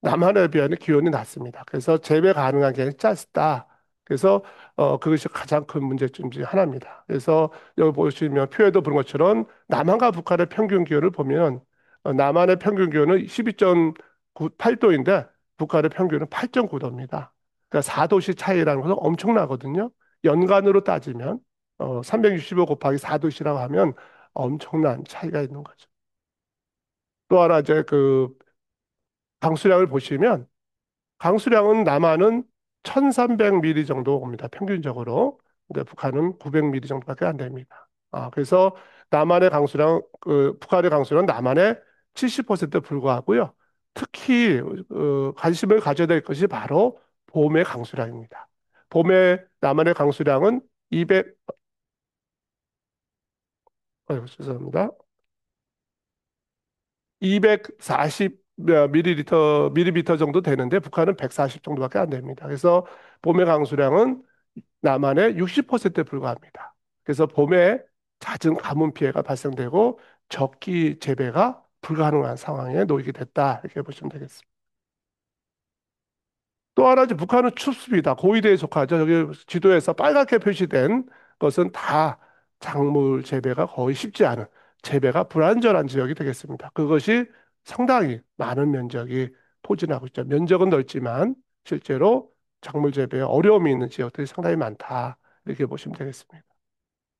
남한에 비하면 기온이 낮습니다. 그래서 재배 가능한 게 짧다. 그래서 그것이 가장 큰 문제점 중에 하나입니다. 그래서 여기 보시면 표에도 보는 것처럼 남한과 북한의 평균 기온을 보면 남한의 평균 기온은 12.8도인데 북한의 평균은 8.9도입니다. 그러니까 4도씨 차이라는 것은 엄청나거든요. 연간으로 따지면 365 곱하기 4도씨라고 하면 엄청난 차이가 있는 거죠. 또 하나 이제 그 강수량을 보시면 강수량은 남한은 1300ml 정도 옵니다. 평균적으로. 근데 북한은 900ml 정도밖에 안 됩니다. 그래서 남한의 강수량, 북한의 강수량은 남한의 70%에 불과하고요. 특히 관심을 가져야 될 것이 바로 봄의 강수량입니다. 봄에 남한의 강수량은 200, 죄송합니다. 240 밀리미터 정도 되는데 북한은 140 정도밖에 안 됩니다. 그래서 봄의 강수량은 남한의 60%에 불과합니다. 그래서 봄에 잦은 가뭄 피해가 발생되고 적기 재배가 불가능한 상황에 놓이게 됐다. 이렇게 보시면 되겠습니다. 또 하나 이제 북한은 춥습니다. 고위대에 속하죠. 여기 지도에서 빨갛게 표시된 것은 다 작물 재배가 거의 쉽지 않은 재배가 불안전한 지역이 되겠습니다. 그것이 상당히 많은 면적이 포진하고 있죠. 면적은 넓지만 실제로 작물 재배에 어려움이 있는 지역들이 상당히 많다. 이렇게 보시면 되겠습니다.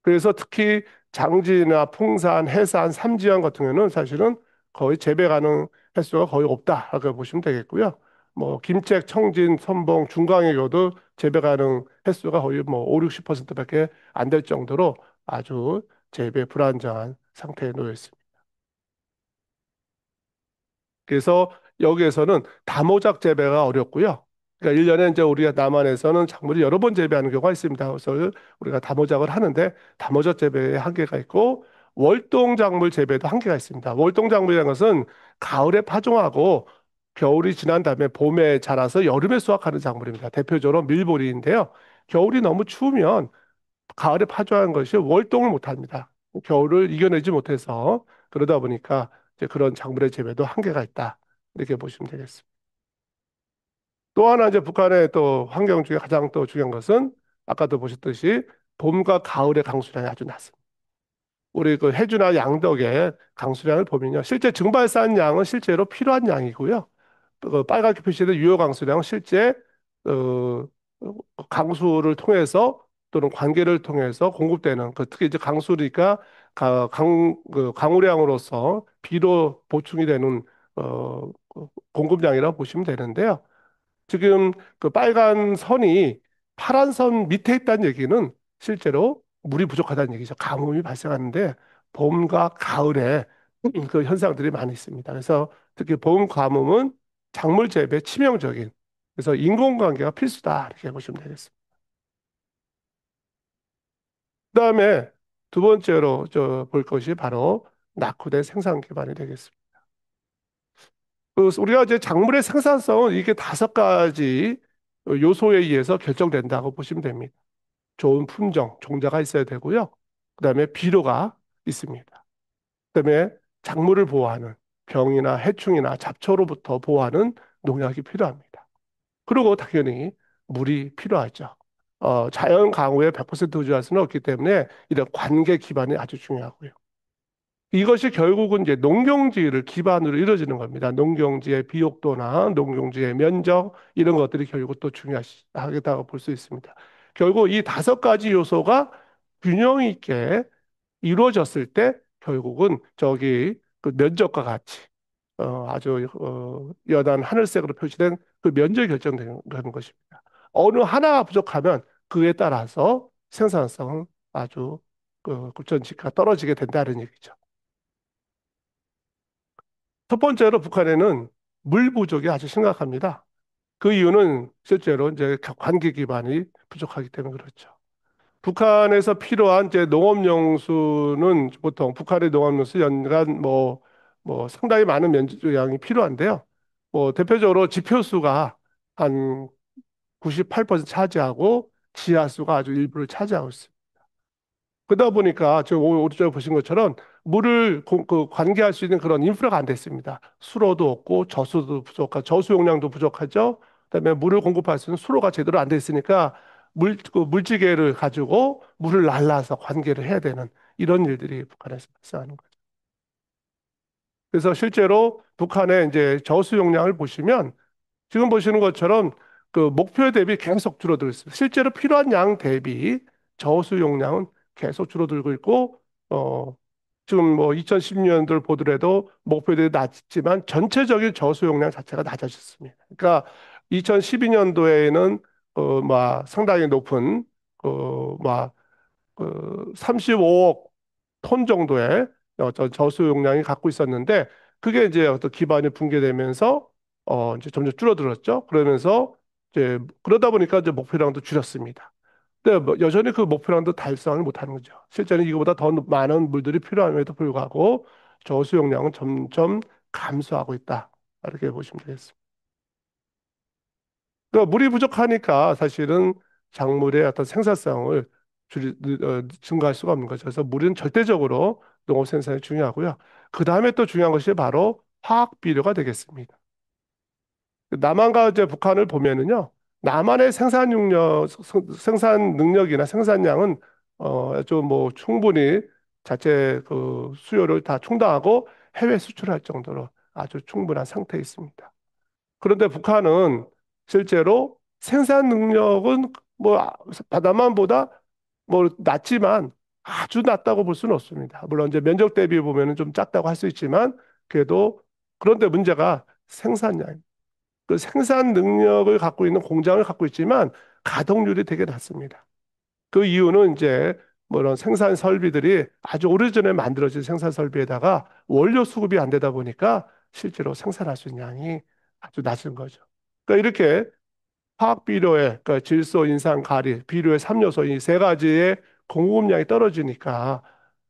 그래서 특히 장지나 풍산, 해산, 삼지연 같은 경우는 사실은 거의 재배 가능 횟수가 거의 없다라고 보시면 되겠고요. 뭐 김책, 청진, 선봉, 중강의 경우도 재배 가능 횟수가 거의 뭐 5, 60%밖에 안 될 정도로 아주 재배 불안정한 상태에 놓여 있습니다. 그래서 여기에서는 다모작 재배가 어렵고요. 그러니까 1년에 이제 우리가 남한에서는 작물이 여러 번 재배하는 경우가 있습니다. 그래서 우리가 다모작을 하는데 다모작 재배에 한계가 있고 월동 작물 재배도 한계가 있습니다. 월동 작물이라는 것은 가을에 파종하고 겨울이 지난 다음에 봄에 자라서 여름에 수확하는 작물입니다. 대표적으로 밀보리인데요. 겨울이 너무 추우면 가을에 파종한 것이 월동을 못합니다. 겨울을 이겨내지 못해서 그러다 보니까 이제 그런 작물의 재배도 한계가 있다. 이렇게 보시면 되겠습니다. 또 하나 이제 북한의 또 환경 중에 가장 또 중요한 것은 아까도 보셨듯이 봄과 가을의 강수량이 아주 낮습니다. 우리 그 해주나 양덕의 강수량을 보면요. 실제 증발산 양은 실제로 필요한 양이고요. 그 빨갛게 표시된 유효 강수량은 실제 어, 강수를 통해서 또는 관계를 통해서 공급되는 그 특히 이제 강수니까 그 강우량으로서 비로 보충이 되는 공급량이라고 보시면 되는데요. 지금 그 빨간 선이 파란 선 밑에 있다는 얘기는 실제로 물이 부족하다는 얘기죠. 가뭄이 발생하는데 봄과 가을에 그 현상들이 많이 있습니다. 그래서 특히 봄 가뭄은 작물 재배에 치명적인 그래서 인공관계가 필수다 이렇게 보시면 되겠습니다. 그다음에 두 번째로 볼 것이 바로 낙후된 생산 기반이 되겠습니다. 우리가 이제 작물의 생산성은 이게 다섯 가지 요소에 의해서 결정된다고 보시면 됩니다. 좋은 품종, 종자가 있어야 되고요. 그다음에 비료가 있습니다. 그다음에 작물을 보호하는 병이나 해충이나 잡초로부터 보호하는 농약이 필요합니다. 그리고 당연히 물이 필요하죠. 자연 강우에 100% 의지할 수는 없기 때문에 이런 관계 기반이 아주 중요하고요. 이것이 결국은 이제 농경지를 기반으로 이루어지는 겁니다. 농경지의 비옥도나 농경지의 면적 이런 것들이 결국 또 중요하겠다고 볼 수 있습니다. 결국 이 다섯 가지 요소가 균형 있게 이루어졌을 때 결국은 저기 그 면적과 같이 아주 연한 하늘색으로 표시된 그 면적이 결정되는 것입니다. 어느 하나가 부족하면 그에 따라서 생산성은 아주 그 전치가 떨어지게 된다는 얘기죠. 첫 번째로 북한에는 물 부족이 아주 심각합니다. 그 이유는 실제로 이제 관계 기반이 부족하기 때문에 그렇죠. 북한에서 필요한 이제 농업용수는 보통 북한의 농업용수 연간 뭐 상당히 많은 면적량이 필요한데요. 뭐 대표적으로 지표수가 한 98% 차지하고 지하수가 아주 일부를 차지하고 있습니다. 그러다 보니까 지금 오른쪽에 보신 것처럼 물을 관계할 수 있는 그런 인프라가 안 됐습니다. 수로도 없고 저수도 부족하고 저수 용량도 부족하죠. 그다음에 물을 공급할 수 있는 수로가 제대로 안 돼 있으니까 그 물지개를 가지고 물을 날라서 관계를 해야 되는 이런 일들이 북한에서 발생하는 거죠. 그래서 실제로 북한의 이제 저수 용량을 보시면 지금 보시는 것처럼 그 목표 대비 계속 줄어들고 있습니다. 실제로 필요한 양 대비 저수 용량은 계속 줄어들고 있고, 지금 뭐 2010년도를 보더라도 목표 대비 낮지만 전체적인 저수 용량 자체가 낮아졌습니다. 그러니까 2012년도에는 막 상당히 높은 막 35억 톤 정도의 어떤 저수 용량이 갖고 있었는데 그게 이제 어떤 기반이 붕괴되면서 이제 점점 줄어들었죠. 그러면서 이제 그러다 보니까 이제 목표량도 줄였습니다. 근데 뭐 여전히 그 목표량도 달성을 못하는 거죠. 실제는 이거보다 더 많은 물들이 필요함에도 불구하고 저수 용량은 점점 감소하고 있다. 이렇게 보시면 되겠습니다. 그러니까 물이 부족하니까 사실은 작물의 어떤 생산성을 증가할 수가 없는 거죠. 그래서 물은 절대적으로 농업 생산이 중요하고요. 그 다음에 또 중요한 것이 바로 화학 비료가 되겠습니다. 남한과 이제 북한을 보면은요, 남한의 생산 능력이나 생산량은 좀 뭐 충분히 자체 그 수요를 다 충당하고 해외 수출할 정도로 아주 충분한 상태에 있습니다. 그런데 북한은 실제로 생산 능력은 뭐 남한보다 뭐 낮지만 아주 낮다고 볼 수는 없습니다. 물론 이제 면적 대비 보면은 좀 작다고 할 수 있지만 그래도 그런데 문제가 생산량. 그 생산 능력을 갖고 있는 공장을 갖고 있지만 가동률이 되게 낮습니다. 그 이유는 이제 뭐 이런 생산 설비들이 아주 오래전에 만들어진 생산 설비에다가 원료 수급이 안 되다 보니까 실제로 생산할 수 있는 양이 아주 낮은 거죠. 그러니까 이렇게 화학 비료의 그러니까 질소, 인산, 가리, 비료의 3요소 이 세 가지의 공급량이 떨어지니까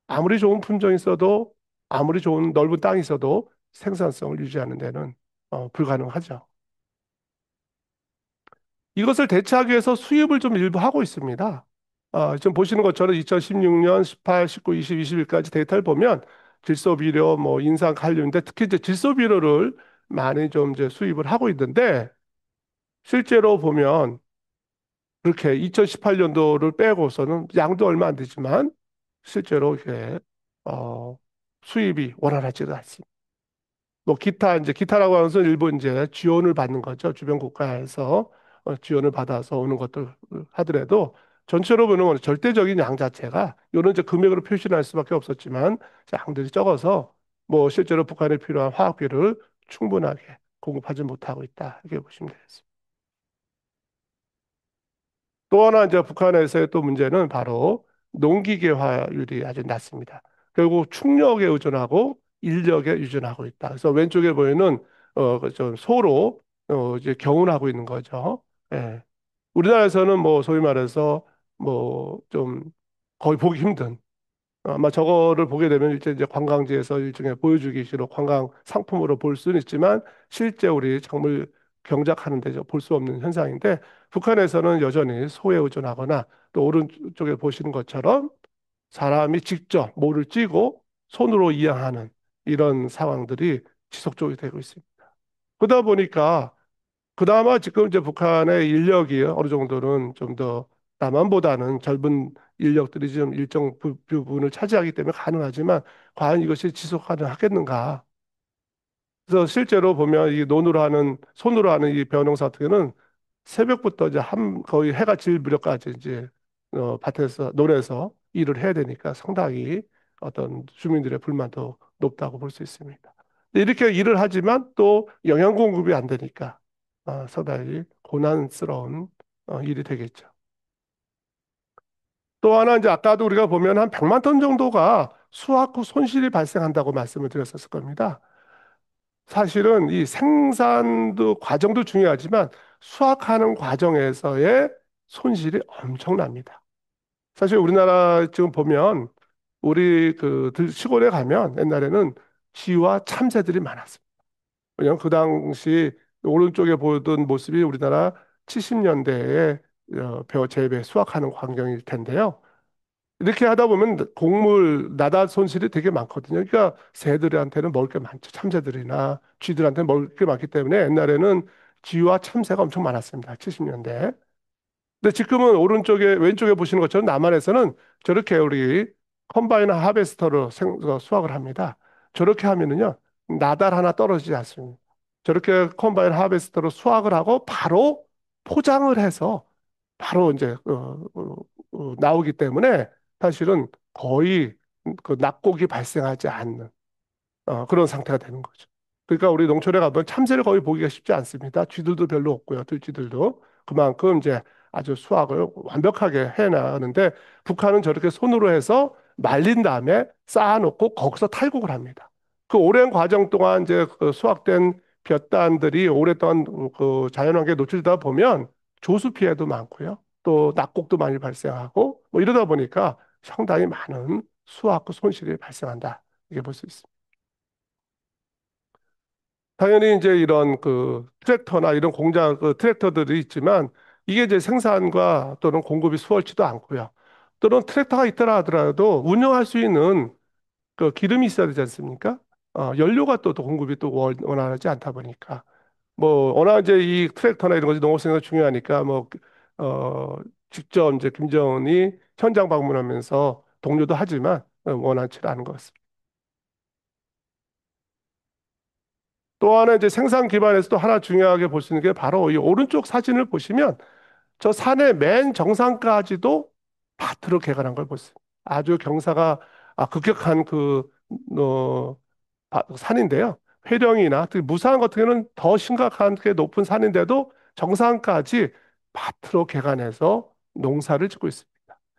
아무리 좋은 품종이 있어도 아무리 좋은 넓은 땅이 있어도 생산성을 유지하는 데는 불가능하죠. 이것을 대체하기 위해서 수입을 좀 일부 하고 있습니다. 지금 보시는 것처럼 2016년 18, 19, 20, 21까지 데이터를 보면 질소 비료, 뭐 인산, 칼륨인데 특히 이제 질소 비료를 많이 좀 이제 수입을 하고 있는데 실제로 보면 그렇게 2018년도를 빼고서는 양도 얼마 안 되지만 실제로 이게 어, 수입이 원활하지가 않습니다. 뭐 기타 이제 기타라고 하는 것은 일부 이제 지원을 받는 거죠. 주변 국가에서 지원을 받아서 오는 것들 하더라도 전체로 보면 절대적인 양 자체가 이런 이제 금액으로 표시할 수밖에 없었지만 양들이 적어서 뭐 실제로 북한에 필요한 화학비를 충분하게 공급하지 못하고 있다 이렇게 보시면 되겠습니다. 또 하나 이제 북한에서의 또 문제는 바로 농기계화율이 아주 낮습니다. 결국 축력에 의존하고 인력에 의존하고 있다. 그래서 왼쪽에 보이는 그좀 소로 이제 경운하고 있는 거죠. 예. 우리나라에서는 뭐 소위 말해서 뭐 좀 거의 보기 힘든 아마 저거를 보게 되면 이제 관광지에서 일종의 보여주기식으로 관광 상품으로 볼 수는 있지만 실제 우리 작물 경작하는 데 볼 수 없는 현상인데 북한에서는 여전히 소에 의존하거나 또 오른쪽에 보시는 것처럼 사람이 직접 모를 찌고 손으로 이양하는 이런 상황들이 지속적으로 되고 있습니다. 그러다 보니까 그나마 지금 이제 북한의 인력이 어느 정도는 좀 더 남한보다는 젊은 인력들이 좀 일정 부분을 차지하기 때문에 가능하지만 과연 이것이 지속 가능하겠는가? 그래서 실제로 보면 이 논으로 하는 손으로 하는 이 벼농사 같은 경우는 새벽부터 이제 거의 해가 질 무렵까지 이제 밭에서 논에서 일을 해야 되니까 상당히 어떤 주민들의 불만도 높다고 볼 수 있습니다. 이렇게 일을 하지만 또 영양 공급이 안 되니까 상당히 고난스러운 일이 되겠죠. 또 하나 이제 아까도 우리가 보면 한 100만 톤 정도가 수확 후 손실이 발생한다고 말씀을 드렸었을 겁니다. 사실은 이 생산도 과정도 중요하지만 수확하는 과정에서의 손실이 엄청납니다. 사실 우리나라 지금 보면 우리 시골에 가면 옛날에는 쥐와 참새들이 많았습니다. 왜냐하면 그 당시 오른쪽에 보던 모습이 우리나라 70년대에 벼 재배 수확하는 광경일 텐데요. 이렇게 하다 보면 곡물 나다 손실이 되게 많거든요. 그러니까 새들한테는 먹을 게 많죠. 참새들이나 쥐들한테는 먹을 게 많기 때문에 옛날에는 쥐와 참새가 엄청 많았습니다. 70년대. 근데 지금은 오른쪽에 왼쪽에 보시는 것처럼 남한에서는 저렇게 우리 컴바인 하베스터로 수확을 합니다. 저렇게 하면은요 나달 하나 떨어지지 않습니다. 저렇게 컴바인 하베스터로 수확을 하고 바로 포장을 해서 바로 이제 나오기 때문에 사실은 거의 그 낙곡이 발생하지 않는 그런 상태가 되는 거죠. 그러니까 우리 농촌에 가면 참새를 거의 보기가 쉽지 않습니다. 쥐들도 별로 없고요. 들쥐들도. 그만큼 이제 아주 수확을 완벽하게 해나가는데 북한은 저렇게 손으로 해서 말린 다음에 쌓아놓고 거기서 탈곡을 합니다. 그 오랜 과정 동안 이제 그 수확된 볕단들이 오랫동안 그 자연환경에 노출되다 보면 조수 피해도 많고요. 또 낙곡도 많이 발생하고 뭐 이러다 보니까 상당히 많은 수확 그 손실이 발생한다. 이게 볼 수 있습니다. 당연히 이제 이런 그 트랙터나 이런 공장 그 트랙터들이 있지만 이게 이제 생산과 또는 공급이 수월치도 않고요. 또는 트랙터가 있더라 하더라도 운영할 수 있는 그 기름이 있어야 되지 않습니까? 연료가 또 공급이 또 원활하지 않다 보니까 뭐 워낙 이제 이 트랙터나 이런 것이 농업생활 중요하니까 뭐 직접 이제 김정은이 현장 방문하면서 독려도 하지만 원활치 않은 것 같습니다. 또 하나 이제 생산 기반에서 또 하나 중요하게 볼 수 있는 게 바로 이 오른쪽 사진을 보시면 저 산의 맨 정상까지도 밭으로 개간한 걸 볼 수 있어요. 아주 경사가 급격한 어, 산인데요. 회령이나 특히 무산 같은 경우는 더 심각하게 높은 산인데도 정상까지 밭으로 개간해서 농사를 짓고 있습니다.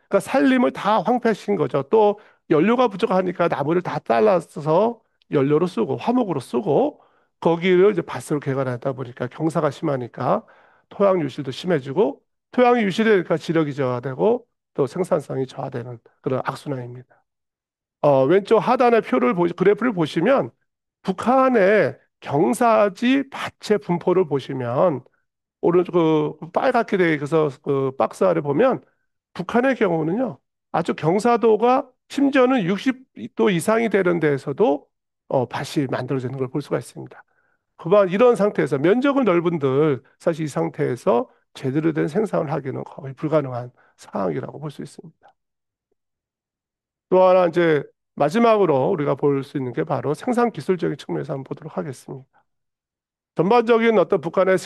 그러니까 산림을 다 황폐시킨 거죠. 또 연료가 부족하니까 나무를 다 잘라서 연료로 쓰고 화목으로 쓰고 거기를 이제 밭으로 개간하다 보니까 경사가 심하니까 토양 유실도 심해지고 토양이 유실되니까 지력이 저하되고 또 생산성이 저하되는 그런 악순환입니다. 왼쪽 하단의 그래프를 보시면 북한의 경사지 밭의 분포를 보시면 오른쪽 빨갛게 되어 있어서 그 박스 아래 보면 북한의 경우는요 아주 경사도가 심지어는 60도 이상이 되는 데에서도 밭이 만들어지는 걸 볼 수가 있습니다. 그만 이런 상태에서 면적은 넓은들 사실 이 상태에서 제대로 된 생산을 하기는 거의 불가능한 상황이라고 볼 수 있습니다. 또 하나 이제 마지막으로 우리가 볼 수 있는 게 바로 생산 기술적인 측면에서 한번 보도록 하겠습니다. 전반적인 어떤 북한의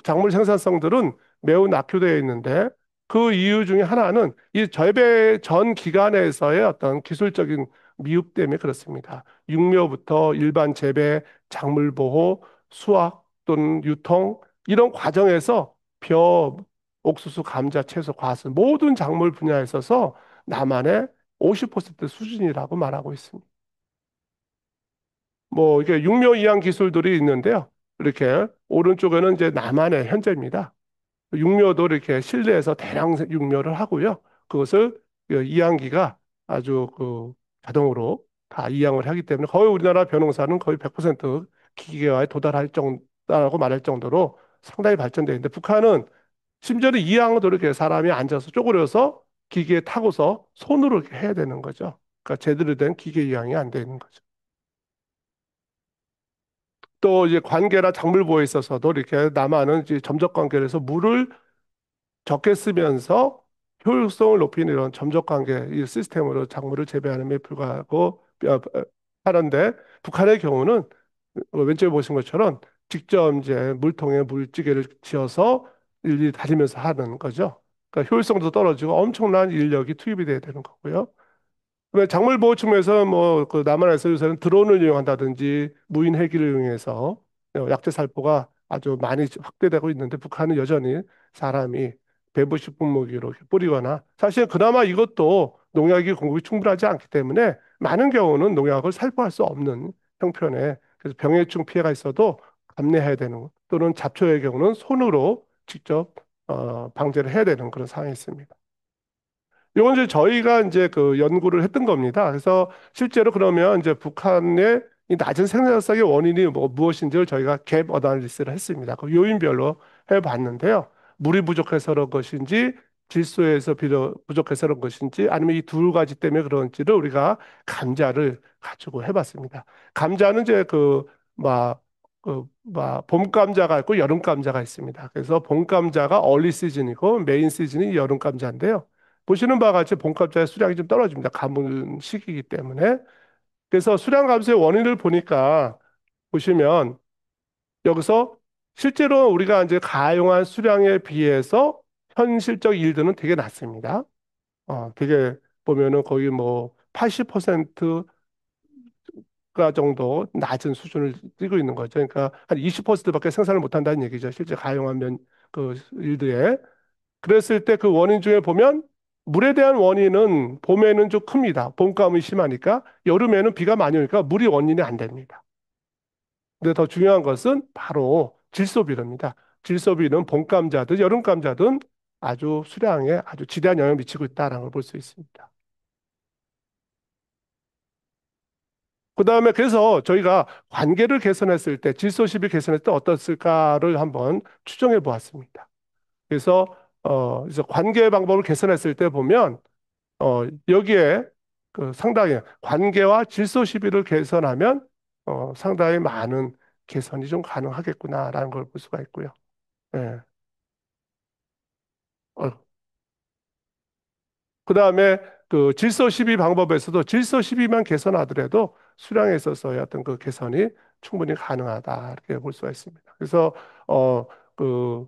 작물 생산성들은 매우 낙후되어 있는데 그 이유 중에 하나는 이 재배 전 기간에서의 어떤 기술적인 미흡 때문에 그렇습니다. 육묘부터 일반 재배, 작물 보호, 수확 또는 유통 이런 과정에서 벼, 옥수수, 감자, 채소, 과수 모든 작물 분야에 있어서 남한의 50% 수준이라고 말하고 있습니다. 뭐 이게 육묘 이항 기술들이 있는데요. 이렇게 오른쪽에는 이제 남한의 현재입니다. 육묘도 이렇게 실내에서 대량 육묘를 하고요. 그것을 그 이항기가 아주 자동으로 다 이항을 하기 때문에 거의 우리나라 벼농사는 거의 100% 기계화에 도달할 정도라고 말할 정도로 상당히 발전되어 있는데 북한은 심지어는 이항도 이렇게 사람이 앉아서 쪼그려서 기계에 타고서 손으로 이렇게 해야 되는 거죠. 그러니까 제대로 된 기계 이항이 안 되는 거죠. 또 이제 관계나 작물 보호에 있어서도 이렇게 남한은 이제 점적 관계에서 물을 적게 쓰면서 효율성을 높이는 이런 점적 관계 이 시스템으로 작물을 재배하는 데 불과하고 하는데 북한의 경우는 왼쪽에 보신 것처럼 직접 이제 물통에 물찌개를 지어서 일일이 다리면서 하는 거죠. 그러니까 효율성도 떨어지고 엄청난 인력이 투입이 돼야 되는 거고요. 왜 작물 보호 측면에서 뭐 그 남한에서 요새는 드론을 이용한다든지 무인 헬기를 이용해서 약재 살포가 아주 많이 확대되고 있는데 북한은 여전히 사람이 배부식 분무기로 이렇게 뿌리거나 사실 그나마 이것도 농약이 공급이 충분하지 않기 때문에 많은 경우는 농약을 살포할 수 없는 형편에 그래서 병해충 피해가 있어도 감내해야 되는 또는 잡초의 경우는 손으로 직접 방제를 해야 되는 그런 상황이 있습니다. 이건 이제 저희가 이제 그 연구를 했던 겁니다. 그래서 실제로 그러면 이제 북한의 이 낮은 생산성의 원인이 무엇인지를 저희가 갭 어나리시스를 했습니다. 그 요인별로 해봤는데요. 물이 부족해서 그런 것인지 질소에서 부족해서 그런 것인지 아니면 이 두 가지 때문에 그런지를 우리가 감자를 가지고 해봤습니다. 감자는 이제 봄 감자가 있고 여름 감자가 있습니다. 그래서 봄 감자가 얼리 시즌이고 메인 시즌이 여름 감자인데요. 보시는 바와 같이 봄감자의 수량이 좀 떨어집니다. 가뭄 시기이기 때문에. 그래서 수량 감소의 원인을 보니까 보시면 여기서 실제로 우리가 이제 가용한 수량에 비해서 현실적 일들은 되게 낮습니다. 되게 보면은 거의 뭐 80%가 정도 낮은 수준을 띄고 있는 거죠. 그러니까 한 20%밖에 생산을 못한다는 얘기죠. 실제 가용한 일들에. 그랬을 때 그 원인 중에 보면 물에 대한 원인은 봄에는 좀 큽니다. 봄감이 심하니까 여름에는 비가 많이 오니까 물이 원인이 안 됩니다. 근데 더 중요한 것은 바로 질소비료입니다. 질소비료는 봄감자든 여름감자든 아주 수량에 아주 지대한 영향을 미치고 있다는 걸 볼 수 있습니다. 그다음에 그래서 저희가 관계를 개선했을 때 질소 시비 개선했을 때 어떻을까를 한번 추정해 보았습니다. 그래서 그래서 관계 방법을 개선했을 때 보면 여기에 그 상당히 관계와 질소 시비를 개선하면 상당히 많은 개선이 좀 가능하겠구나라는 걸 볼 수가 있고요. 예. 어, 그다음에 그 질소 시비 방법에서도 질소 시비만 개선하더라도 수량에 있어서의 어떤 그 개선이 충분히 가능하다 이렇게 볼 수가 있습니다. 그래서 어, 그,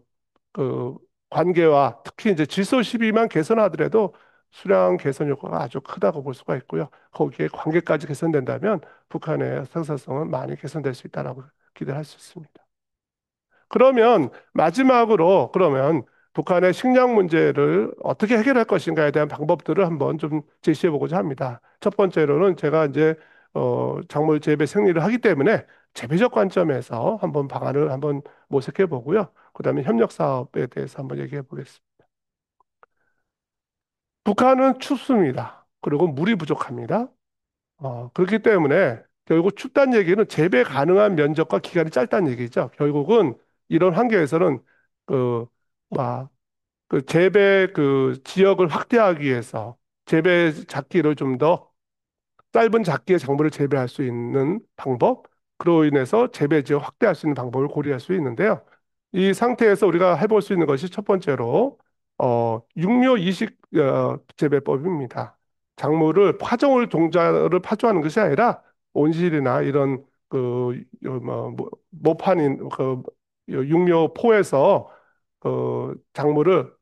그 관계와 특히 이제 질소 시비만 개선하더라도 수량 개선 효과가 아주 크다고 볼 수가 있고요. 거기에 관계까지 개선된다면 북한의 생산성은 많이 개선될 수 있다라고 기대할 수 있습니다. 그러면 마지막으로 그러면 북한의 식량 문제를 어떻게 해결할 것인가에 대한 방법들을 한번 좀 제시해 보고자 합니다. 첫 번째로는 제가 이제 작물 재배 생리를 하기 때문에 재배적 관점에서 한번 방안을 한번 모색해 보고요. 그다음에 협력 사업에 대해서 한번 얘기해 보겠습니다. 북한은 춥습니다. 그리고 물이 부족합니다. 그렇기 때문에 결국 춥다는 얘기는 재배 가능한 면적과 기간이 짧다는 얘기죠. 결국은 이런 환경에서는 그, 막, 그 재배 그 지역을 확대하기 위해서 재배 작기를 좀 더 짧은 작기의 작물을 재배할 수 있는 방법, 그로 인해서 재배 지역 확대할 수 있는 방법을 고려할 수 있는데요. 이 상태에서 우리가 해볼 수 있는 것이 첫 번째로 육묘 이식 재배법입니다. 작물을 파종을 동자를 파종하는 것이 아니라 온실이나 이런 모판인 육묘포에서 작물을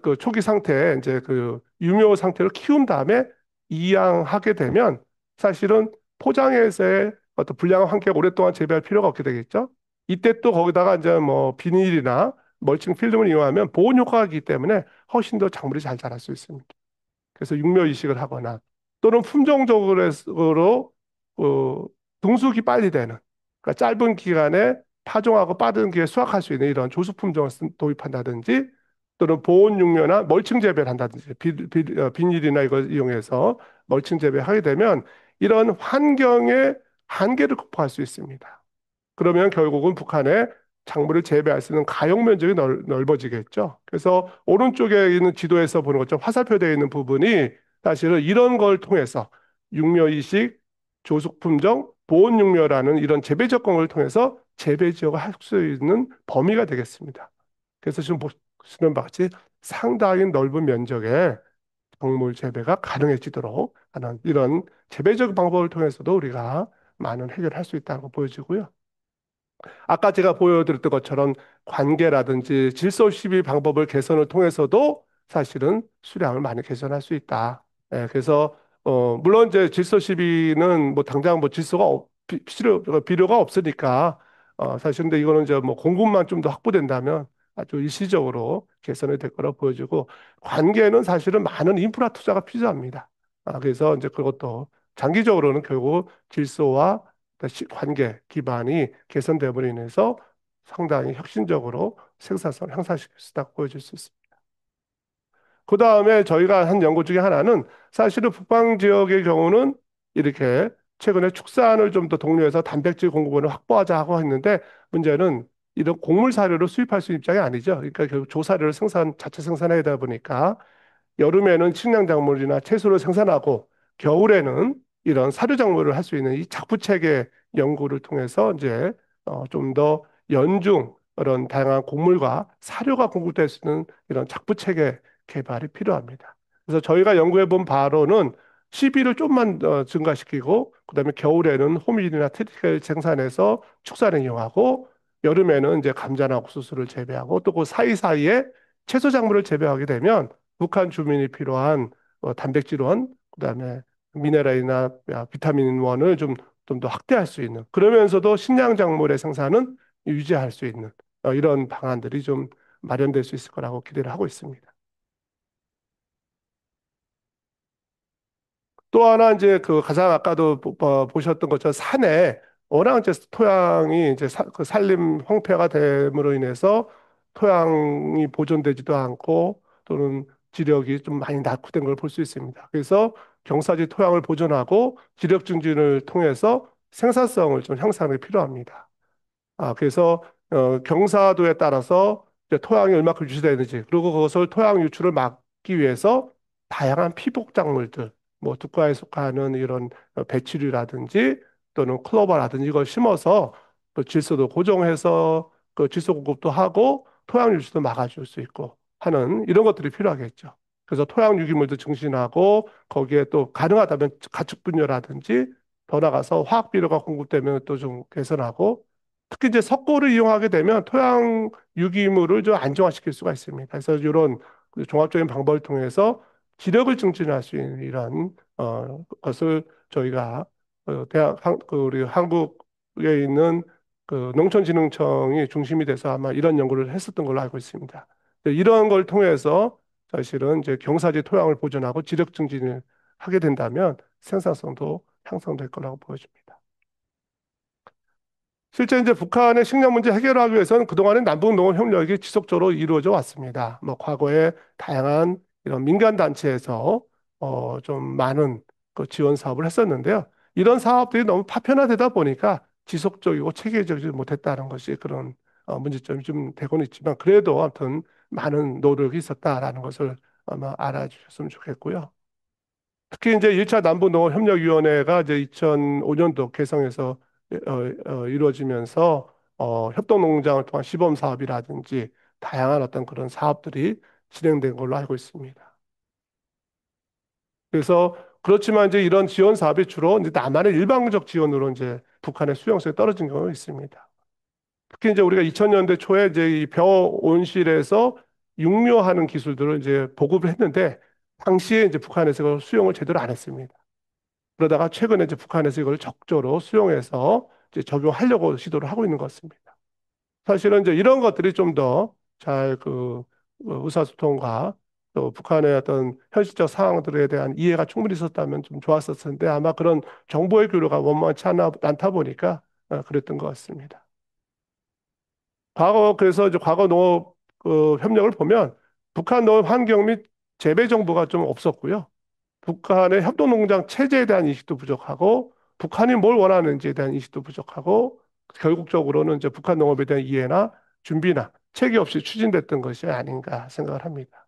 그 초기 상태에 이제 그 유묘 상태로 키운 다음에 이양하게 되면 사실은 포장해서의 어떤 불량한 환경에 오랫동안 재배할 필요가 없게 되겠죠. 이때 또 거기다가 이제 뭐 비닐이나 멀칭 필름을 이용하면 보온 효과가 있기 때문에 훨씬 더 작물이 잘 자랄 수 있습니다. 그래서 육묘 이식을 하거나 또는 품종적으로 어, 등수기 빨리 되는 그러니까 짧은 기간에 파종하고 빠른 기회에 수확할 수 있는 이런 조수 품종을 도입한다든지 또는 보온 육묘나 멀칭 재배를 한다든지 비닐이나 이걸 이용해서 멀칭 재배하게 되면 이런 환경의 한계를 극복할 수 있습니다. 그러면 결국은 북한의 작물을 재배할 수 있는 가용 면적이 넓어지겠죠. 그래서 오른쪽에 있는 지도에서 보는 것처럼 화살표되어 있는 부분이 사실은 이런 걸 통해서 육묘이식, 조숙품종, 보온육묘라는 이런 재배 접근을 통해서 재배 지역을 할 수 있는 범위가 되겠습니다. 그래서 지금 보시는 바와 같이 상당히 넓은 면적의 작물 재배가 가능해지도록 하는 이런 재배적 방법을 통해서도 우리가 많은 해결할 수 있다고 보여지고요. 아까 제가 보여드렸던 것처럼 관계라든지 질소 시비 방법을 개선을 통해서도 사실은 수량을 많이 개선할 수 있다. 그래서 물론 이제 질소 시비는 뭐 당장 뭐 질소가 필요가 없으니까 사실 근데 이거는 이제 뭐 공급만 좀 더 확보된다면 아주 일시적으로 개선이 될 거라 보여지고 관계는 사실은 많은 인프라 투자가 필요합니다. 그래서 이제 그것도 장기적으로는 결국 질소와 관계 기반이 개선됨으로 인해서 상당히 혁신적으로 생산성을 향상시킬 수 있다고 보여질 수 있습니다. 그 다음에 저희가 한 연구 중에 하나는 사실은 북방 지역의 경우는 이렇게 최근에 축산을 좀 더 독려해서 단백질 공급원을 확보하자 하고 했는데 문제는 이런 곡물 사료를 수입할 수 있는 입장이 아니죠. 그러니까 결국 조사료를 자체 생산해야 되다 보니까 여름에는 식량작물이나 채소를 생산하고 겨울에는 이런 사료작물을 할 수 있는 이 작부체계 연구를 통해서 이제 좀 더 연중 그런 다양한 곡물과 사료가 공급될 수 있는 이런 작부체계 개발이 필요합니다. 그래서 저희가 연구해 본 바로는 시비를 좀만 증가시키고 그다음에 겨울에는 호밀이나 트리를 생산해서 축산에 이용하고 여름에는 이제 감자나 옥수수를 재배하고 또 그 사이사이에 채소 작물을 재배하게 되면 북한 주민이 필요한 단백질원, 그다음에 미네랄이나 비타민원을 좀 더 확대할 수 있는 그러면서도 식량 작물의 생산은 유지할 수 있는 이런 방안들이 좀 마련될 수 있을 거라고 기대를 하고 있습니다. 또 하나 이제 그 가장 아까도 보셨던 것처럼 산에 워낙 이제 토양이 이제 그 산림 황폐가 됨으로 인해서 토양이 보존되지도 않고 또는 지력이 좀 많이 낙후된 걸 볼 수 있습니다. 그래서 경사지 토양을 보존하고 지력 증진을 통해서 생산성을 좀 향상이 필요합니다. 그래서 경사도에 따라서 이제 토양이 얼마큼 유지되는지 그리고 그것을 토양 유출을 막기 위해서 다양한 피복 작물들 뭐 두과에 속하는 이런 배추류라든지 또는 클로버라든지 이걸 심어서 또 질소도 고정해서 그 질소 공급도 하고 토양 유출도 막아줄 수 있고 하는 이런 것들이 필요하겠죠. 그래서 토양 유기물도 증진하고 거기에 또 가능하다면 가축 분열라든지 더 나가서 화학 비료가 공급되면 또 좀 개선하고 특히 이제 석고를 이용하게 되면 토양 유기물을 좀 안정화시킬 수가 있습니다. 그래서 이런 종합적인 방법을 통해서 지력을 증진할 수 있는 이런 것을 저희가 우리 한국에 있는 그 농촌진흥청이 중심이 돼서 아마 이런 연구를 했었던 걸로 알고 있습니다. 이런 걸 통해서 사실은 이제 경사지 토양을 보존하고 지력 증진을 하게 된다면 생산성도 향상될 거라고 보여집니다. 실제 이제 북한의 식량 문제 해결하기 위해서는 그동안에 남북 농업 협력이 지속적으로 이루어져 왔습니다. 뭐 과거에 다양한 이런 민간 단체에서 좀 많은 그 지원 사업을 했었는데요. 이런 사업들이 너무 파편화되다 보니까 지속적이고 체계적이지 못했다는 것이 그런 문제점이 좀 되고는 있지만 그래도 아무튼 많은 노력이 있었다라는 것을 아마 알아주셨으면 좋겠고요. 특히 이제 1차 남북농업협력위원회가 이제 2005년도 개성에서 이루어지면서 협동농장을 통한 시범 사업이라든지 다양한 어떤 그런 사업들이 진행된 걸로 알고 있습니다. 그래서 그렇지만 이제 이런 지원 사업이 주로 이제 남한의 일방적 지원으로 이제 북한의 수용성이 떨어진 경우가 있습니다. 특히 이제 우리가 2000년대 초에 이제 이 벼 온실에서 육묘하는 기술들을 이제 보급을 했는데 당시에 이제 북한에서 그걸 수용을 제대로 안 했습니다. 그러다가 최근에 이제 북한에서 이걸 적절로 수용해서 이제 적용하려고 시도를 하고 있는 것 같습니다. 사실은 이제 이런 것들이 좀 더 잘 그 의사소통과 또 북한의 어떤 현실적 상황들에 대한 이해가 충분히 있었다면 좀 좋았을 텐데 아마 그런 정보의 교류가 원만치 않다 보니까 그랬던 것 같습니다. 그래서 이제 과거 농업 협력을 보면 북한 농업 환경 및 재배 정보가 좀 없었고요. 북한의 협동농장 체제에 대한 인식도 부족하고 북한이 뭘 원하는지에 대한 인식도 부족하고 결국적으로는 이제 북한 농업에 대한 이해나 준비나 체계 없이 추진됐던 것이 아닌가 생각을 합니다.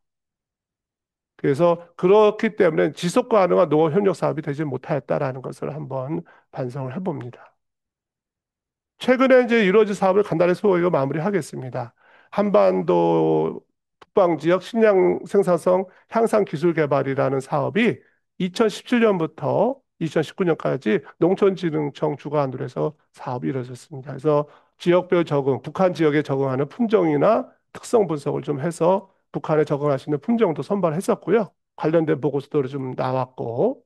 그래서 그렇기 때문에 지속 가능한 농업 협력 사업이 되지 못하였다라는 것을 한번 반성을 해봅니다. 최근에 이제 이루어진 사업을 간단히 소개하고 마무리하겠습니다. 한반도 북방 지역 식량 생산성 향상 기술 개발이라는 사업이 2017년부터 2019년까지 농촌진흥청 주관으로 해서 사업이 이루어졌습니다. 그래서 지역별 적응, 북한 지역에 적응하는 품종이나 특성 분석을 좀 해서 북한에 적응할 수 있는 품종도 선발했었고요. 관련된 보고서도 좀 나왔고,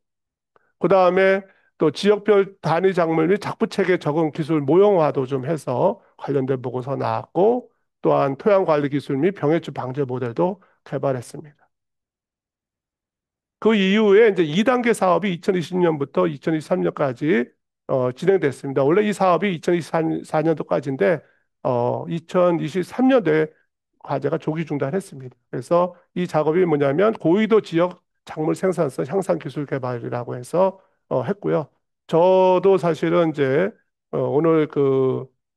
그 다음에 또 지역별 단위 작물 및 작부체계 적응 기술 모형화도 좀 해서 관련된 보고서 나왔고, 또한 토양 관리 기술 및 병해충 방제 모델도 개발했습니다. 그 이후에 이제 2단계 사업이 2020년부터 2023년까지 진행됐습니다. 원래 이 사업이 2024년도까지인데 2023년도에 과제가 조기 중단했습니다. 그래서 이 작업이 뭐냐면 고위도 지역 작물 생산성 향상 기술 개발이라고 해서 했고요. 저도 사실은 이제 오늘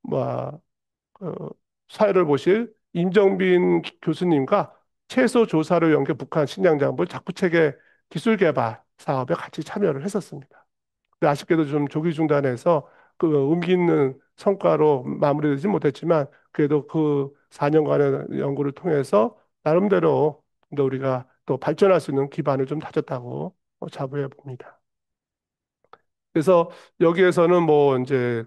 뭐 어, 사회를 보실 임정빈 교수님과 채소 조사를 연계 북한 식량장부 작부체계 기술 개발 사업에 같이 참여를 했었습니다. 근데 아쉽게도 좀 조기 중단해서 그 의미 있는 성과로 마무리되지 못했지만 그래도 그 4년간의 연구를 통해서 나름대로 또 우리가 또 발전할 수 있는 기반을 좀 다졌다고 자부해 봅니다. 그래서 여기에서는 뭐 이제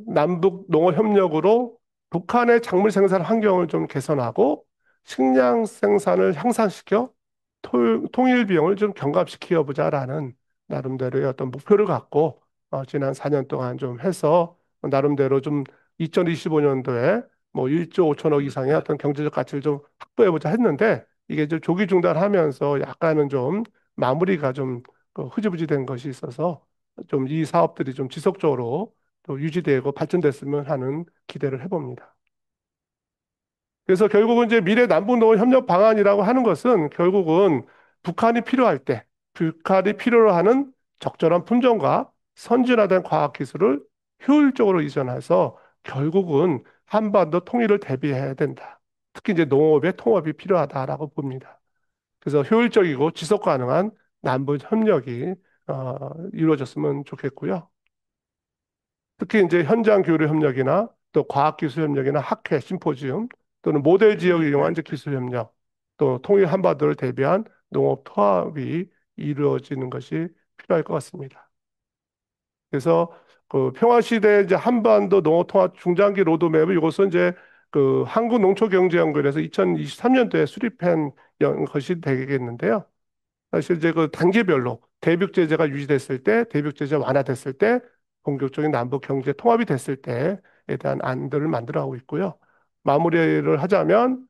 남북 농업 협력으로 북한의 작물 생산 환경을 좀 개선하고 식량 생산을 향상시켜 통일 비용을 좀 경감시켜 보자라는 나름대로의 어떤 목표를 갖고 지난 4년 동안 좀 해서 나름대로 좀 2025년도에 뭐 1조 5천억 이상의 어떤 경제적 가치를 좀 확보해 보자 했는데 이게 좀 조기 중단하면서 약간은 좀 마무리가 좀 흐지부지 된 것이 있어서 좀 이 사업들이 좀 지속적으로 또 유지되고 발전됐으면 하는 기대를 해봅니다. 그래서 결국은 이제 미래 남북농업 협력 방안이라고 하는 것은 결국은 북한이 필요할 때, 북한이 필요로 하는 적절한 품종과 선진화된 과학 기술을 효율적으로 이전해서 결국은 한반도 통일을 대비해야 된다. 특히 이제 농업의 통합이 필요하다라고 봅니다. 그래서 효율적이고 지속 가능한 남북 협력이 이루어졌으면 좋겠고요. 특히 이제 현장 교류 협력이나 또 과학기술 협력이나 학회, 심포지움 또는 모델 지역을 이용한 이제 기술 협력 또 통일 한반도를 대비한 농업 통합이 이루어지는 것이 필요할 것 같습니다. 그래서 그 평화 시대 이제 한반도 농업 통합 중장기 로드맵을 이것은 이제 그 한국농촌경제연구원에서 2023년도에 수립한 것이 되겠는데요. 사실 이제 그 단계별로 대북 제재가 유지됐을 때, 대북 제재 완화됐을 때, 본격적인 남북 경제 통합이 됐을 때에 대한 안들을 만들어가고 있고요. 마무리를 하자면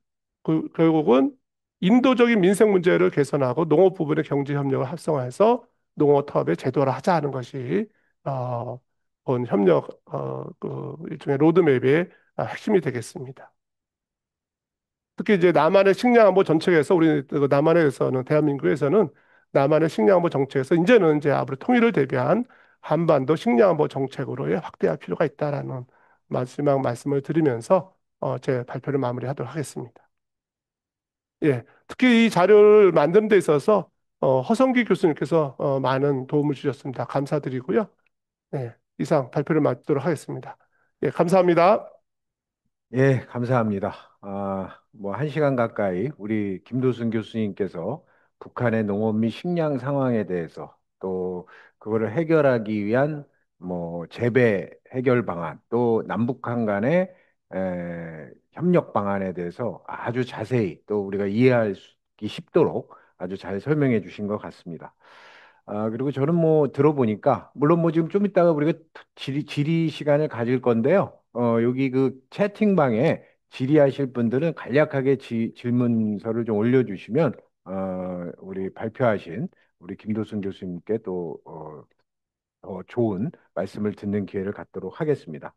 결국은 인도적인 민생 문제를 개선하고 농업 부분의 경제 협력을 활성화해서 농업 통합의 제도화를 하자는 것이 어, 본 협력 그 일종의 로드맵의 핵심이 되겠습니다. 특히 이제 남한의 식량안보 정책에서 우리 그 남한에서는 대한민국에서는 남한의 식량안보 정책에서 이제는 이제 앞으로 통일을 대비한 한반도 식량안보 정책으로의 확대할 필요가 있다라는 마지막 말씀을 드리면서 제 발표를 마무리하도록 하겠습니다. 예, 특히 이 자료를 만드는 데 있어서 허성기 교수님께서 많은 도움을 주셨습니다. 감사드리고요. 네, 이상 발표를 마치도록 하겠습니다. 예, 감사합니다. 예, 감사합니다. 뭐, 1시간 가까이 우리 김도순 교수님께서 북한의 농업 및 식량 상황에 대해서 또 그거를 해결하기 위한 뭐, 재배 해결 방안 또 남북한 간의 협력 방안에 대해서 아주 자세히 또 우리가 이해하기 쉽도록 아주 잘 설명해 주신 것 같습니다. 그리고 저는 뭐 들어보니까, 물론 뭐 지금 좀 이따가 우리가 질의 시간을 가질 건데요. 여기 그 채팅방에 질의하실 분들은 간략하게 질문서를 좀 올려주시면, 우리 발표하신 우리 김도순 교수님께 또, 더 좋은 말씀을 듣는 기회를 갖도록 하겠습니다.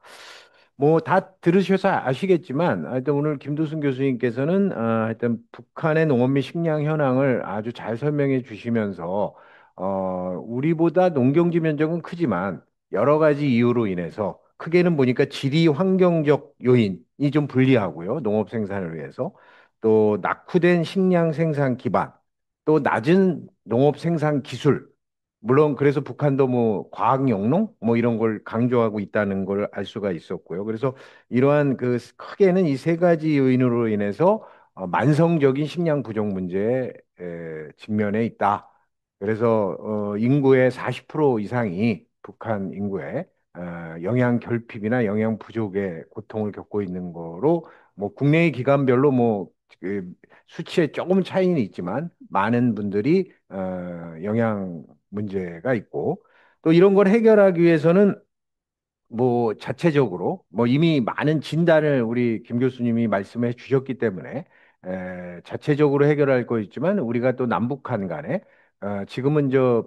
뭐 다 들으셔서 아시겠지만 하여튼 오늘 김두순 교수님께서는 하여튼 북한의 농업 및 식량 현황을 아주 잘 설명해 주시면서 우리보다 농경지 면적은 크지만 여러 가지 이유로 인해서 크게는 보니까 지리 환경적 요인이 좀 불리하고요. 농업 생산을 위해서 또 낙후된 식량 생산 기반 또 낮은 농업 생산 기술 물론 그래서 북한도 뭐 과학 영농 뭐 이런 걸 강조하고 있다는 걸 알 수가 있었고요. 그래서 이러한 그 크게는 이 세 가지 요인으로 인해서 만성적인 식량 부족 문제에 직면해 있다. 그래서 인구의 40% 이상이 북한 인구의 영양 결핍이나 영양 부족의 고통을 겪고 있는 거로 뭐 국내의 기관별로 뭐그 수치에 조금 차이는 있지만 많은 분들이 영양 문제가 있고 또 이런 걸 해결하기 위해서는 뭐 자체적으로 뭐 이미 많은 진단을 우리 김 교수님이 말씀해 주셨기 때문에 자체적으로 해결할 거 있지만 우리가 또 남북한 간에 지금은 저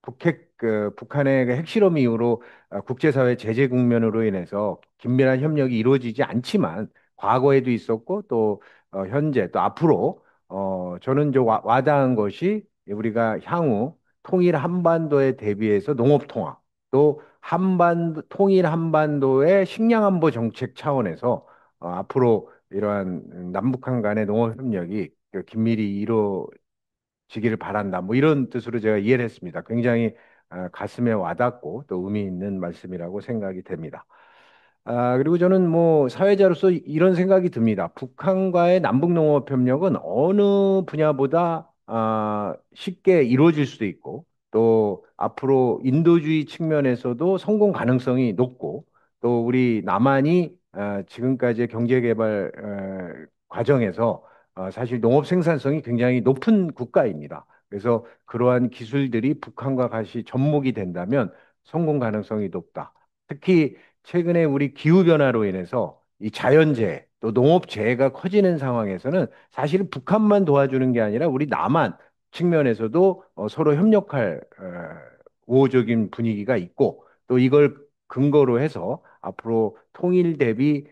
북한의 그 핵실험 이후로 국제사회 제재 국면으로 인해서 긴밀한 협력이 이루어지지 않지만 과거에도 있었고 또 현재 또 앞으로 저는 와닿은 것이 우리가 향후 통일 한반도에 대비해서 농업 통합 또 한반도 통일 한반도의 식량 안보 정책 차원에서 앞으로 이러한 남북한 간의 농업 협력이 그 긴밀히 지기를 바란다. 뭐 이런 뜻으로 제가 이해를 했습니다. 굉장히 가슴에 와닿고 또 의미 있는 말씀이라고 생각이 됩니다. 그리고 저는 뭐 사회자로서 이런 생각이 듭니다. 북한과의 남북농업 협력은 어느 분야보다 쉽게 이루어질 수도 있고 또 앞으로 인도주의 측면에서도 성공 가능성이 높고 또 우리 남한이 지금까지의 경제개발 과정에서 사실 농업 생산성이 굉장히 높은 국가입니다. 그래서 그러한 기술들이 북한과 같이 접목이 된다면 성공 가능성이 높다. 특히 최근에 우리 기후변화로 인해서 이 자연재해, 또 농업재해가 커지는 상황에서는 사실 북한만 도와주는 게 아니라 우리 남한 측면에서도 서로 협력할 우호적인 분위기가 있고 또 이걸 근거로 해서 앞으로 통일 대비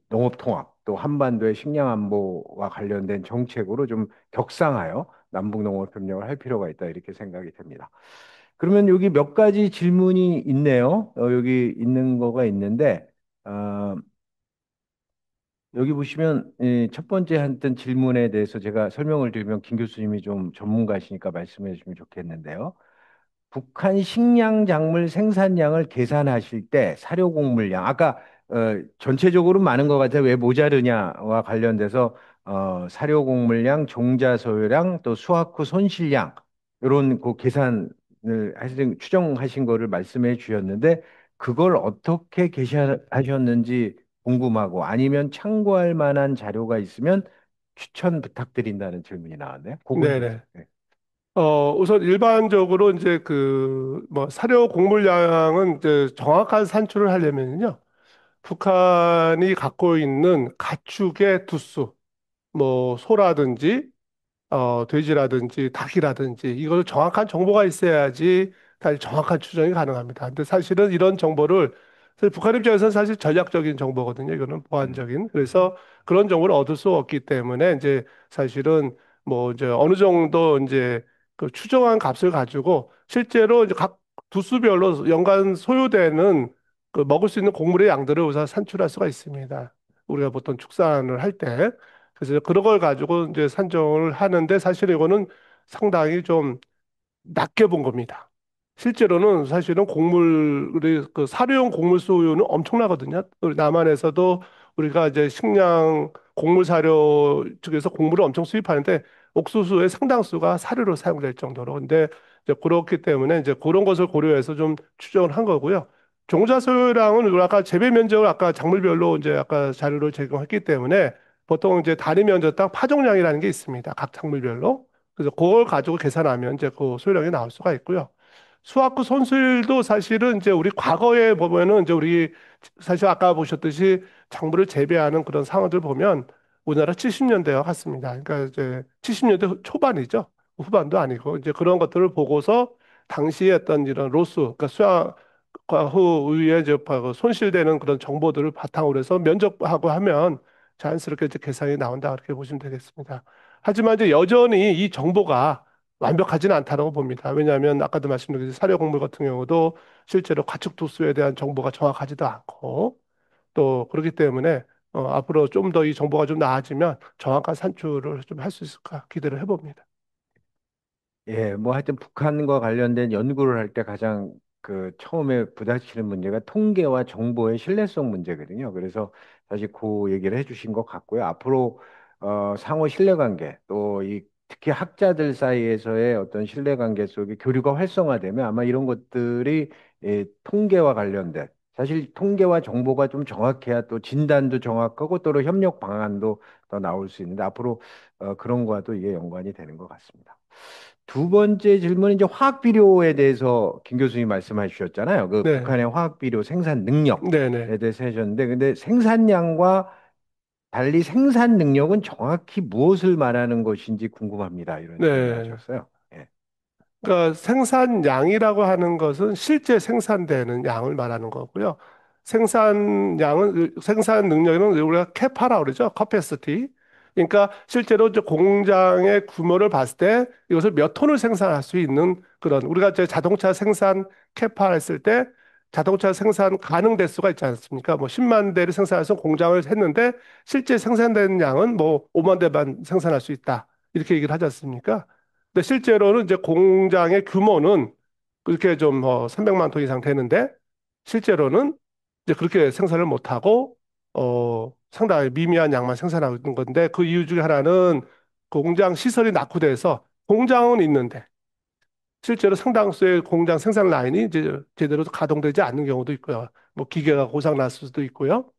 농업 통합 또 한반도의 식량 안보와 관련된 정책으로 좀 격상하여 남북 농업 협력을 할 필요가 있다 이렇게 생각이 됩니다. 그러면 여기 몇 가지 질문이 있네요. 여기 있는 거가 있는데 어, 여기 보시면 첫 번째 했던 질문에 대해서 제가 설명을 드리면 김 교수님이 좀 전문가시니까 말씀해 주시면 좋겠는데요. 북한 식량 작물 생산량을 계산하실 때 사료 곡물량 아까 전체적으로 많은 것 같아요. 왜 모자르냐와 관련돼서 사료 곡물량, 종자 소요량, 또 수확 후 손실량 이런 그 계산을 하신 추정하신 거를 말씀해 주셨는데 그걸 어떻게 계산하셨는지 궁금하고 아니면 참고할 만한 자료가 있으면 추천 부탁드린다는 질문이 나왔네요. 그거 해보죠. 네네. 네. 우선 일반적으로 이제 그 뭐 사료 곡물량은 이제 정확한 산출을 하려면요. 북한이 갖고 있는 가축의 두수, 뭐 소라든지 돼지라든지 닭이라든지 이걸 정확한 정보가 있어야지 사실 정확한 추정이 가능합니다. 근데 사실은 이런 정보를 사실 북한 입장에서는 사실 전략적인 정보거든요. 이거는 음, 보안적인. 그래서 그런 정보를 얻을 수 없기 때문에 이제 사실은 뭐 이제 어느 정도 이제 그 추정한 값을 가지고 실제로 이제 각 두수별로 연간 소요되는 그 먹을 수 있는 곡물의 양들을 우선 산출할 수가 있습니다. 우리가 보통 축산을 할 때. 그래서 그런 걸 가지고 이제 산정을 하는데 사실 이거는 상당히 좀 낮게 본 겁니다. 실제로는 사실은 곡물의 그 사료용 곡물 수요는 엄청나거든요. 우리 남한에서도 우리가 이제 식량 곡물 사료 쪽에서 곡물을 엄청 수입하는데 옥수수의 상당수가 사료로 사용될 정도로. 근데 이제 그렇기 때문에 이제 그런 것을 고려해서 좀 추정을 한 거고요. 종자 소요량은 우리가 아까 재배 면적을 아까 작물별로 이제 아까 자료를 제공했기 때문에 보통 이제 단위 면적당 파종량이라는 게 있습니다. 각 작물별로. 그래서 그걸 가지고 계산하면 이제 그 소요량이 나올 수가 있고요. 수확후 손실도 사실은 이제 우리 과거에 보면은 이제 우리 사실 아까 보셨듯이 작물을 재배하는 그런 상황들 보면 우리나라 70년대와 같습니다. 그러니까 이제 70년대 초반이죠. 후반도 아니고 이제 그런 것들을 보고서 당시에 어떤 이런 로스, 그러니까 수확과 후에 이제 그 손실되는 그런 정보들을 바탕으로 해서 면적하고 하면 자연스럽게 이제 계산이 나온다 그렇게 보시면 되겠습니다. 하지만 이제 여전히 이 정보가 완벽하지는 않다고 봅니다. 왜냐하면 아까도 말씀드렸듯이 사료곡물 같은 경우도 실제로 가축 도수에 대한 정보가 정확하지도 않고 또 그렇기 때문에 앞으로 좀 더 이 정보가 좀 나아지면 정확한 산출을 좀 할 수 있을까 기대를 해봅니다. 예, 뭐 하여튼 북한과 관련된 연구를 할 때 가장 그 처음에 부딪히는 문제가 통계와 정보의 신뢰성 문제거든요. 그래서 사실 그 얘기를 해주신 것 같고요. 앞으로 상호 신뢰관계 또 이 특히 학자들 사이에서의 어떤 신뢰관계 속에 교류가 활성화되면 아마 이런 것들이 통계와 관련된 사실 통계와 정보가 좀 정확해야 또 진단도 정확하고 또 협력 방안도 더 나올 수 있는데 앞으로 그런 거와도 이게 연관이 되는 것 같습니다. 두 번째 질문은 이제 화학 비료에 대해서 김 교수님 말씀해 주셨잖아요. 그 네, 북한의 화학 비료 생산 능력에 네, 대해서 하셨는데, 근데 생산량과 달리 생산 능력은 정확히 무엇을 말하는 것인지 궁금합니다. 이런 질문을 네. 하셨어요. 예. 그러니까 생산량이라고 하는 것은 실제 생산되는 양을 말하는 거고요. 생산량은 생산 능력은 우리가 캐파라고 그러죠. 커패시티. 그러니까 실제로 이제 공장의 규모를 봤을 때 이것을 몇 톤을 생산할 수 있는 그런 우리가 이제 자동차 생산 캐파 했을 때 자동차 생산 가능 대수가 있지 않습니까? 뭐 10만 대를 생산해서 공장을 했는데 실제 생산되는 양은 뭐 5만 대만 생산할 수 있다. 이렇게 얘기를 하지 않습니까? 근데 실제로는 이제 공장의 규모는 그렇게 좀 300만 톤 이상 되는데 실제로는 이제 그렇게 생산을 못하고 상당히 미미한 양만 생산하고 있는 건데 그 이유 중에 하나는 공장 시설이 낙후돼서 공장은 있는데 실제로 상당수의 공장 생산 라인이 이제 제대로 가동되지 않는 경우도 있고요. 뭐 기계가 고장 났을 수도 있고요.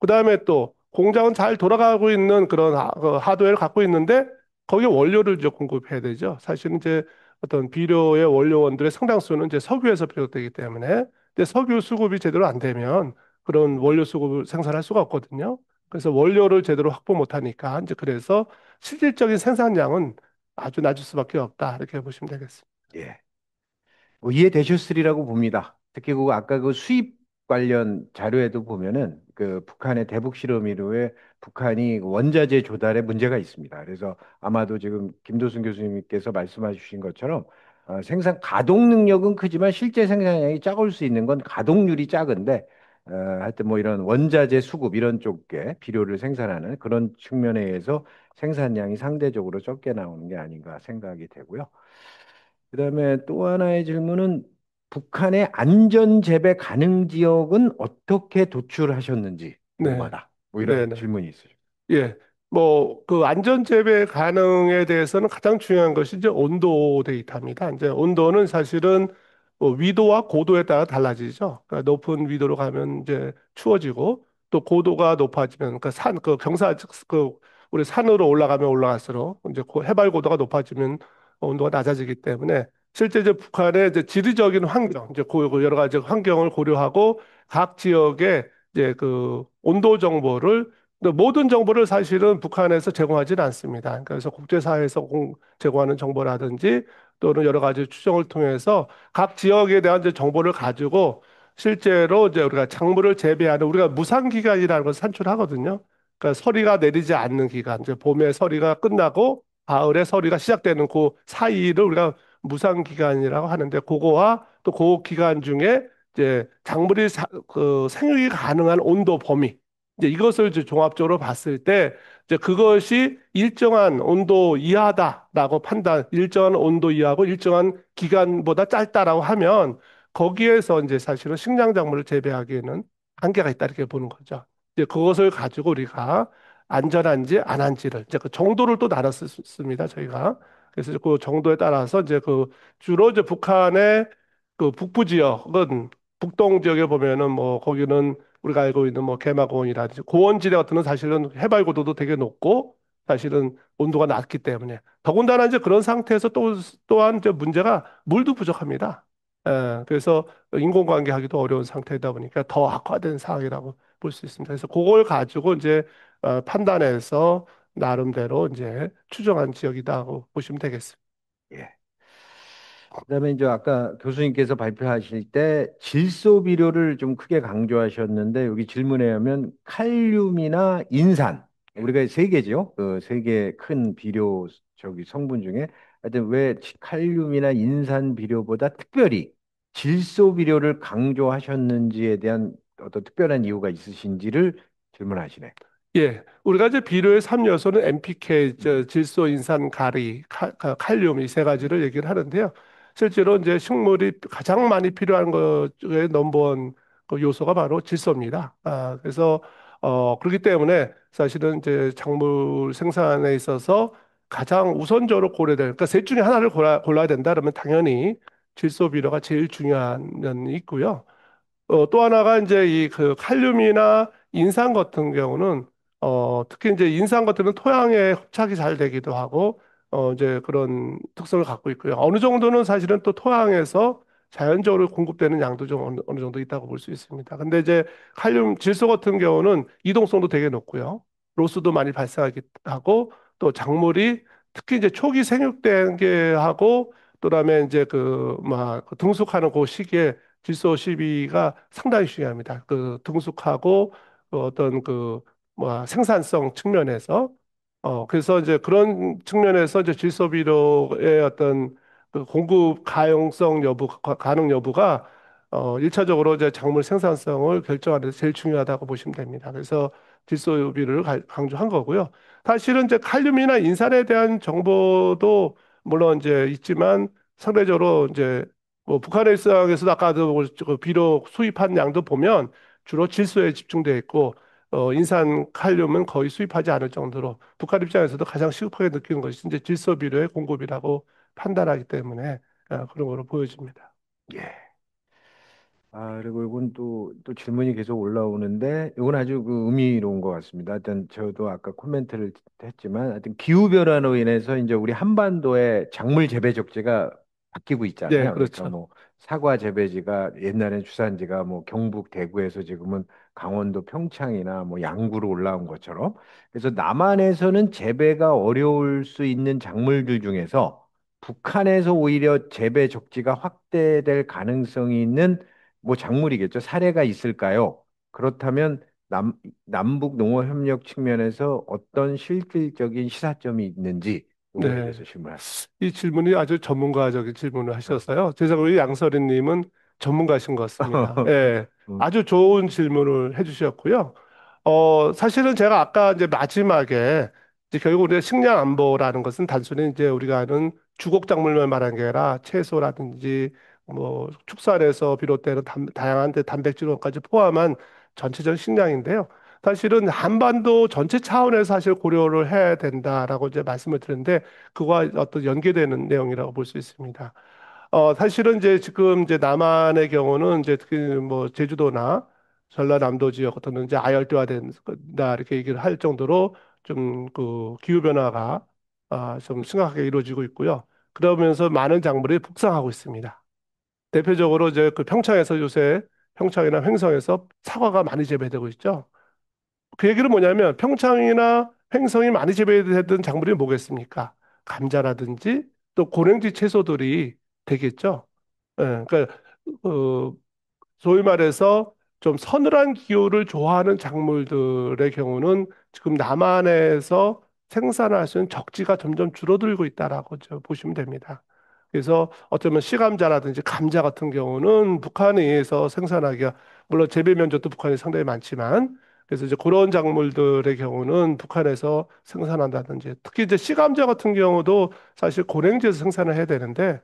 그다음에 또 공장은 잘 돌아가고 있는 그런 그 하드웨어를 갖고 있는데 거기에 원료를 이제 공급해야 되죠. 사실은 이제 어떤 비료의 원료원들의 상당수는 이제 석유에서 비롯되기 때문에 근데 석유 수급이 제대로 안 되면 그런 원료 수급을 생산할 수가 없거든요. 그래서 원료를 제대로 확보 못하니까 이제 그래서 실질적인 생산량은 아주 낮을 수밖에 없다 이렇게 보시면 되겠습니다. 예. 뭐 이해되셨으리라고 봅니다. 특히 그 아까 그 수입 관련 자료에도 보면은 그 북한의 대북 실험 이후에 북한이 원자재 조달에 문제가 있습니다. 그래서 아마도 지금 김도순 교수님께서 말씀해 주신 것처럼 생산 가동 능력은 크지만 실제 생산량이 작을 수 있는 건 가동률이 작은데 하여튼 뭐 이런 원자재 수급 이런 쪽에 비료를 생산하는 그런 측면에 의해서 생산량이 상대적으로 적게 나오는 게 아닌가 생각이 되고요. 그다음에 또 하나의 질문은 북한의 안전 재배 가능 지역은 어떻게 도출하셨는지 네, 궁금하다. 뭐 네, 이런 네. 질문이 있으죠. 예. 뭐, 그 안전 재배 가능에 대해서는 가장 중요한 것이 이제 온도 데이터입니다. 이제 온도는 사실은 뭐 위도와 고도에 따라 달라지죠. 그러니까 높은 위도로 가면 이제 추워지고 또 고도가 높아지면 그 경사 그 우리 산으로 올라가면 올라갈수록 이제 해발 고도가 높아지면 온도가 낮아지기 때문에 실제 이제 북한의 이제 지리적인 환경, 이제 그 여러 가지 환경을 고려하고 각 지역의 이제 그 온도 정보를 근데 모든 정보를 사실은 북한에서 제공하지는 않습니다. 그래서 국제사회에서 제공하는 정보라든지 또는 여러 가지 추정을 통해서 각 지역에 대한 이제 정보를 가지고 실제로 이제 우리가 작물을 재배하는 우리가 무상 기간이라는 걸 산출하거든요. 그러니까 서리가 내리지 않는 기간, 이제 봄에 서리가 끝나고 가을에 서리가 시작되는 그 사이를 우리가 무상 기간이라고 하는데 그거와 또 그 기간 중에 이제 작물이 그 생육이 가능한 온도 범위 이제 이것을 이제 종합적으로 봤을 때 이제 그것이 일정한 온도 이하다라고 일정한 온도 이하고 일정한 기간보다 짧다라고 하면 거기에서 이제 사실은 식량 작물을 재배하기에는 한계가 있다 이렇게 보는 거죠. 이제 그것을 가지고 우리가 안전한지 안 한지를 이제 그 정도를 또 나눴습니다. 저희가 그래서 그 정도에 따라서 이제 그 주로 이제 북한의 그 북부 지역은 북동 지역에 보면은 뭐 거기는 우리가 알고 있는 뭐 개마고원이라든지 고원지대 같은 건 사실은 해발 고도도 되게 높고 사실은 온도가 낮기 때문에 더군다나 이제 그런 상태에서 또한 이제 문제가 물도 부족합니다. 그래서 인공관계 하기도 어려운 상태이다 보니까 더 악화된 상황이라고 볼 수 있습니다. 그래서 그걸 가지고 이제 판단해서 나름대로 이제 추정한 지역이다고 보시면 되겠습니다. 예. 그다음에 이제 아까 교수님께서 발표하실 때 질소 비료를 좀 크게 강조하셨는데 여기 질문에 하면 칼륨이나 인산 우리가 세 개죠. 그 세 개 큰 비료 저기 성분 중에 하여튼 왜 칼륨이나 인산 비료보다 특별히 질소 비료를 강조하셨는지에 대한 어떤 특별한 이유가 있으신지를 질문하시네. 예, 우리가 이제 비료의 3요소는 NPK, 질소, 인산, 칼륨 이 세 가지를 얘기를 하는데요. 실제로 이제 식물이 가장 많이 필요한 것의 넘버원 그 요소가 바로 질소입니다. 그래서 그렇기 때문에 사실은 이제 작물 생산에 있어서 가장 우선적으로 고려될, 그러니까 셋 중에 하나를 골라야 된다 그러면 당연히 질소 비료가 제일 중요한 면이 있고요. 또 하나가 이제 이 그 칼륨이나 인산 같은 경우는 특히 이제 인산 같은 경우는 토양에 흡착이 잘 되기도 하고 이제 그런 특성을 갖고 있고요. 어느 정도는 사실은 또 토양에서 자연적으로 공급되는 양도 좀 어느 정도 있다고 볼 수 있습니다. 근데 이제 칼륨 질소 같은 경우는 이동성도 되게 높고요. 로스도 많이 발생하기 하고 또 작물이 특히 이제 초기 생육된 게 하고 그다음에 이제 그막 등숙하는 그 시기에 질소 시비가 상당히 중요합니다. 그 등숙하고 그 어떤 생산성 측면에서 그래서 이제 그런 측면에서 이제 질소 비료의 어떤 그 공급 가용성 여부 가능 여부가 일차적으로 이제 작물 생산성을 결정하는 데 제일 중요하다고 보시면 됩니다. 그래서 질소 비료를 강조한 거고요. 사실은 이제 칼륨이나 인산에 대한 정보도 물론 이제 있지만 상대적으로 이제 뭐 북한의 일상에서도 아까도 그 비료 수입한 양도 보면 주로 질소에 집중되어 있고 인산 칼륨은 거의 수입하지 않을 정도로 북한 입장에서도 가장 시급하게 느끼는 것이 이제 질소 비료의 공급이라고 판단하기 때문에 그런 거로 보여집니다. 예. 그리고 이건 또 질문이 계속 올라오는데, 이건 아주 그 의미로운 것 같습니다. 하여튼 저도 아까 코멘트를 했지만, 하여튼 기후변화로 인해서 이제 우리 한반도의 작물 재배 적지가 바뀌고 네, 있잖아요. 그러니까 그렇죠. 뭐 사과 재배지가 옛날엔 주산지가 뭐 경북 대구에서 지금은 강원도 평창이나 뭐 양구로 올라온 것처럼. 그래서 남한에서는 재배가 어려울 수 있는 작물들 중에서 북한에서 오히려 재배 적지가 확대될 가능성이 있는 뭐 작물이겠죠. 사례가 있을까요? 그렇다면 남북 농어협력 측면에서 어떤 실질적인 시사점이 있는지 그거에 네. 대해서 질문하세요. 이 질문이 아주 전문가적인 질문을 하셨어요. 제 생각에 양서린님은 전문가신 것 같습니다. 예, 음, 아주 좋은 질문을 해주셨고요. 사실은 제가 아까 이제 마지막에 이제 결국 우리가 식량 안보라는 것은 단순히 이제 우리가 아는 주곡작물만 말한 게 아니라 채소라든지 뭐 축산에서 비롯되는 다양한 단백질원까지 포함한 전체적인 식량인데요. 사실은 한반도 전체 차원에서 사실 고려를 해야 된다라고 이제 말씀을 드렸는데 그와 어떤 연계되는 내용이라고 볼 수 있습니다. 사실은 이제 지금 이제 남한의 경우는 이제 특히 뭐 제주도나 전라남도 지역 또는 이제 아열대화된다 이렇게 얘기를 할 정도로 좀 그 기후 변화가 좀 심각하게 이루어지고 있고요. 그러면서 많은 작물이 북상하고 있습니다. 대표적으로 이제 그 평창에서 요새 평창이나 횡성에서 사과가 많이 재배되고 있죠. 그 얘기는 뭐냐면 평창이나 횡성이 많이 재배되던 작물이 뭐겠습니까? 감자라든지 또 고랭지 채소들이 되겠죠. 예, 그러니까 어, 소위 말해서 좀 서늘한 기후를 좋아하는 작물들의 경우는 지금 남한에서 생산할 수 있는 적지가 점점 줄어들고 있다라고 보시면 됩니다. 그래서 어쩌면 시감자라든지 감자 같은 경우는 북한에서 생산하기가 물론 재배 면적도 북한이 상당히 많지만 그래서 이제 그런 작물들의 경우는 북한에서 생산한다든지 특히 이제 시감자 같은 경우도 사실 고랭지에서 생산을 해야 되는데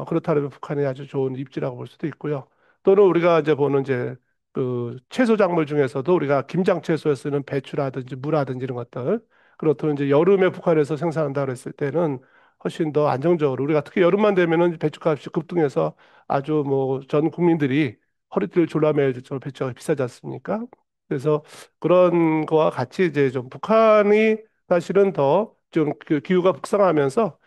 그렇다면 북한이 아주 좋은 입지라고 볼 수도 있고요. 또는 우리가 이제 보는 이제 그 채소 작물 중에서도 우리가 김장 채소에 쓰는 배추라든지 무라든지 이런 것들 그렇다면 이제 여름에 북한에서 생산한다 그랬을 때는 훨씬 더 안정적으로 우리가 특히 여름만 되면은 배추값이 급등해서 아주 뭐 전 국민들이 허리띠를 졸라매질 정도로 배추가 비싸지 않습니까? 그래서 그런 거와 같이 이제 좀 북한이 사실은 더 좀 그 기후가 북상하면서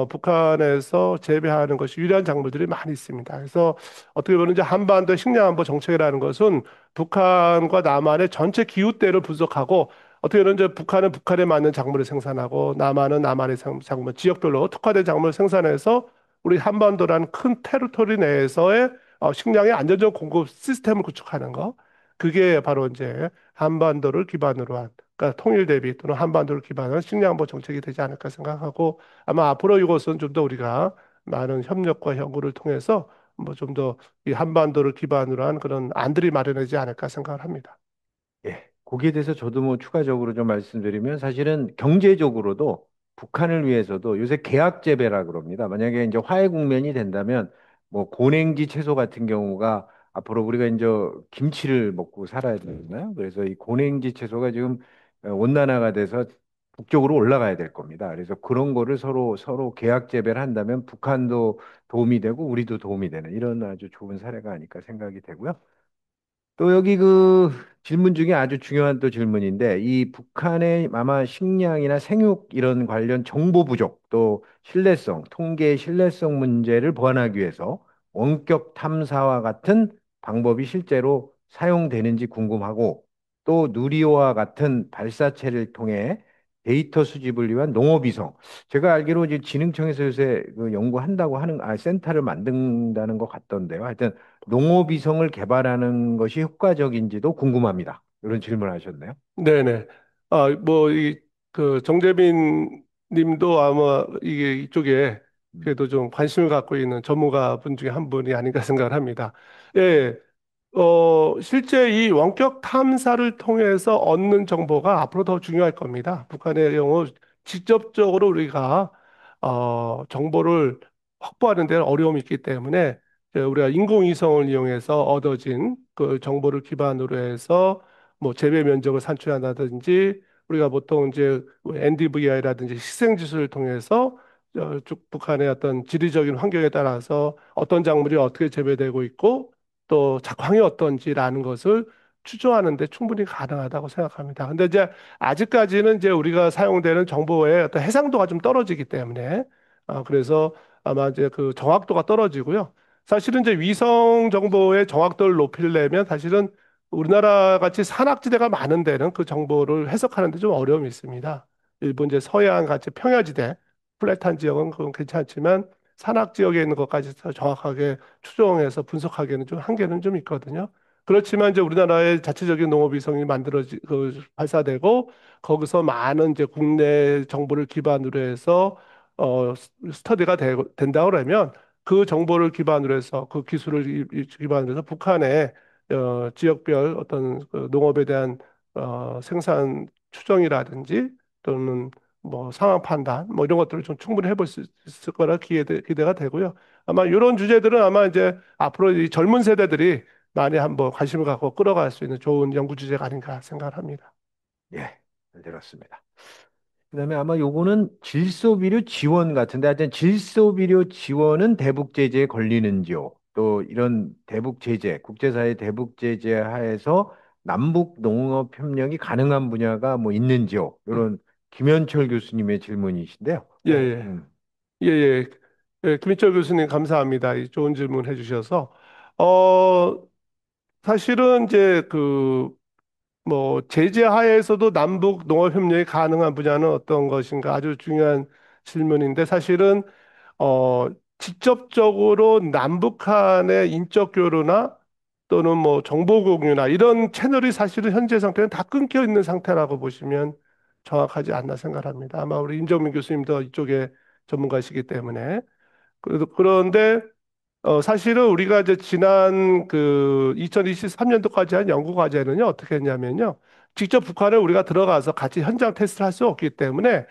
북한에서 재배하는 것이 유리한 작물들이 많이 있습니다. 그래서 어떻게 보면 이제 한반도 식량안보 정책이라는 것은 북한과 남한의 전체 기후대를 분석하고 어떻게 보면 이제 북한은 북한에 맞는 작물을 생산하고 남한은 남한의 작물, 지역별로 특화된 작물을 생산해서 우리 한반도라는 큰 테리토리 내에서의 식량의 안정적 공급 시스템을 구축하는 거. 그게 바로 이제 한반도를 기반으로 한 그러니까 통일 대비 또는 한반도를 기반으로 한 식량안보 정책이 되지 않을까 생각하고 아마 앞으로 이것은 좀 더 우리가 많은 협력과 연구를 통해서 뭐 좀 더 이 한반도를 기반으로 한 그런 안들이 마련되지 않을까 생각을 합니다. 예, 거기에 대해서 저도 뭐 추가적으로 좀 말씀드리면 사실은 경제적으로도 북한을 위해서도 요새 계약 재배라 그럽니다. 만약에 이제 화해 국면이 된다면 뭐 고냉지 채소 같은 경우가 앞으로 우리가 이제 김치를 먹고 살아야 되잖아요. 그래서 이 고냉지 채소가 지금 온난화가 돼서 북쪽으로 올라가야 될 겁니다. 그래서 그런 거를 서로 계약 재배를 한다면 북한도 도움이 되고 우리도 도움이 되는 이런 아주 좋은 사례가 아닐까 생각이 되고요. 또 여기 그 질문 중에 아주 중요한 또 질문인데 이 북한의 아마 식량이나 생육 이런 관련 정보 부족 또 신뢰성, 통계 신뢰성 문제를 보완하기 위해서 원격 탐사와 같은 방법이 실제로 사용되는지 궁금하고 또 누리호와 같은 발사체를 통해 데이터 수집을 위한 농업위성 제가 알기로 이제 진흥청에서 요새 그 연구한다고 하는 센터를 만든다는 것 같던데요. 하여튼 농업위성을 개발하는 것이 효과적인지도 궁금합니다. 이런 질문을 하셨네요. 네네. 뭐, 그, 정재빈 님도 아마 이게 이쪽에 음. 그래도 좀 관심을 갖고 있는 전문가 분 중에 한 분이 아닌가 생각을 합니다. 예, 실제 이 원격 탐사를 통해서 얻는 정보가 앞으로 더 중요할 겁니다. 북한의 경우 직접적으로 우리가 정보를 확보하는 데는 어려움이 있기 때문에 우리가 인공위성을 이용해서 얻어진 그 정보를 기반으로 해서 뭐 재배 면적을 산출한다든지 우리가 보통 이제 NDVI라든지 희생지수를 통해서 쭉 북한의 어떤 지리적인 환경에 따라서 어떤 작물이 어떻게 재배되고 있고 또 작황이 어떤지라는 것을 추정하는 데 충분히 가능하다고 생각합니다. 근데 이제 아직까지는 이제 우리가 사용되는 정보의 어떤 해상도가 좀 떨어지기 때문에 그래서 아마 이제 그 정확도가 떨어지고요. 사실은 이제 위성 정보의 정확도를 높이려면 사실은 우리나라 같이 산악지대가 많은 데는 그 정보를 해석하는 데 좀 어려움이 있습니다. 일본 이제 서해안 같이 평야지대, 플랫한 지역은 그건 괜찮지만 산악 지역에 있는 것까지 더 정확하게 추정해서 분석하기에는 좀 한계는 좀 있거든요. 그렇지만 이제 우리나라의 자체적인 농업위성이 발사되고 거기서 많은 이제 국내 정보를 기반으로 해서 스터디가 된다 그러면 그 정보를 기반으로 해서 그 기술을 기반으로 해서 북한의 지역별 어떤 그 농업에 대한 생산 추정이라든지 또는 뭐 상황 판단 뭐 이런 것들을 좀 충분히 해볼 수 있을 거라 기대가 되고요. 아마 이런 주제들은 아마 이제 앞으로 이 젊은 세대들이 많이 한번 관심을 갖고 끌어갈 수 있는 좋은 연구 주제가 아닌가 생각을 합니다. 예, 잘 들었습니다. 그다음에 아마 요거는 질소비료 지원 같은데 하여튼 질소비료 지원은 대북 제재에 걸리는지요? 또 이런 대북 제재, 국제사회 대북 제재 하에서 남북 농업 협력이 가능한 분야가 뭐 있는지요? 이런 김현철 교수님의 질문이신데요. 예, 예. 음, 예, 예. 예, 김희철 교수님 감사합니다. 이 좋은 질문 해주셔서. 어, 사실은 이제 뭐, 제재 하에서도 남북 농업 협력이 가능한 분야는 어떤 것인가 아주 중요한 질문인데 사실은 어, 직접적으로 남북 간의 인적 교류나 또는 뭐 정보 공유나 이런 채널이 사실은 현재 상태는 다 끊겨 있는 상태라고 보시면 정확하지 않나 생각합니다. 아마 우리 임정민 교수님도 이쪽에 전문가시기 때문에. 그런데 사실은 우리가 이제 지난 2023년도까지 한 연구 과제는요, 어떻게 했냐면요. 직접 북한을 우리가 들어가서 같이 현장 테스트를 할 수 없기 때문에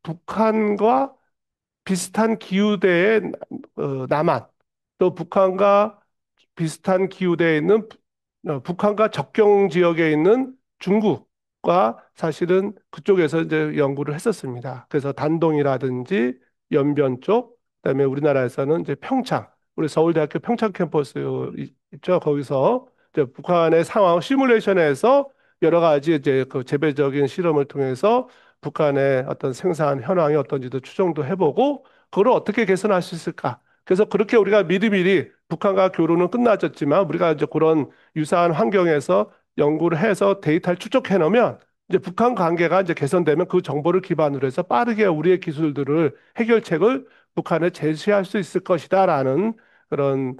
북한과 비슷한 기후대의 남한, 또 북한과 비슷한 기후대에 있는 북한과 적경 지역에 있는 중국과 사실은 그쪽에서 이제 연구를 했었습니다. 그래서 단동이라든지 연변 쪽, 그다음에 우리나라에서는 이제 평창, 우리 서울대학교 평창 캠퍼스 있죠. 거기서 이제 북한의 상황 시뮬레이션에서 여러 가지 이제 그 재배적인 실험을 통해서 북한의 어떤 생산 현황이 어떤지도 추정도 해보고 그걸 어떻게 개선할 수 있을까? 그래서 그렇게 우리가 미리미리 북한과 교류는 끝나졌지만 우리가 이제 그런 유사한 환경에서 연구를 해서 데이터를 축적해 놓으면 이제 북한 관계가 이제 개선되면 그 정보를 기반으로 해서 빠르게 우리의 기술들을 해결책을 북한에 제시할 수 있을 것이다라는 그런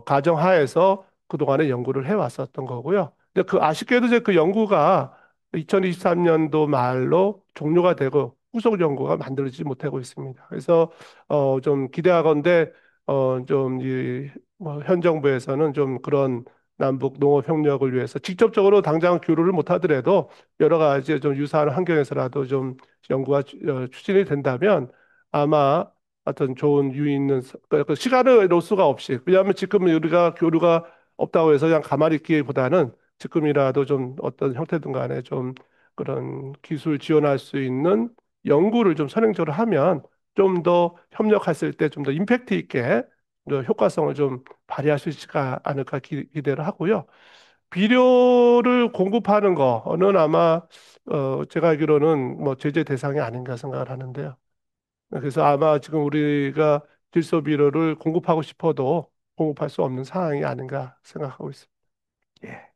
가정하에서 그동안에 연구를 해왔었던 거고요. 근데 그 아쉽게도 이제 그 연구가 2023년도 말로 종료가 되고 후속 연구가 만들어지지 못하고 있습니다. 그래서 좀 기대하건대 좀이뭐 현 정부에서는 좀 그런 남북 농업 협력을 위해서 직접적으로 당장 교류를 못 하더라도 여러 가지 좀 유사한 환경에서라도 좀 연구가 추진이 된다면 아마 어떤 좋은 유의 있는 그 시간을 놓을 수가 없이 왜냐하면 지금 우리가 교류가 없다고 해서 그냥 가만히 있기보다는 지금이라도 좀 어떤 형태든 간에 좀 그런 기술 지원할 수 있는 연구를 좀 선행적으로 하면 좀 더 협력했을 때 좀 더 임팩트 있게 좀 효과성을 좀 발휘할 수 있지 않을까 기대를 하고요. 비료를 공급하는 거는 아마 제가 알기로는 뭐 제재 대상이 아닌가 생각을 하는데요. 그래서 아마 지금 우리가 질소 비료를 공급하고 싶어도 공급할 수 없는 상황이 아닌가 생각하고 있습니다. 예.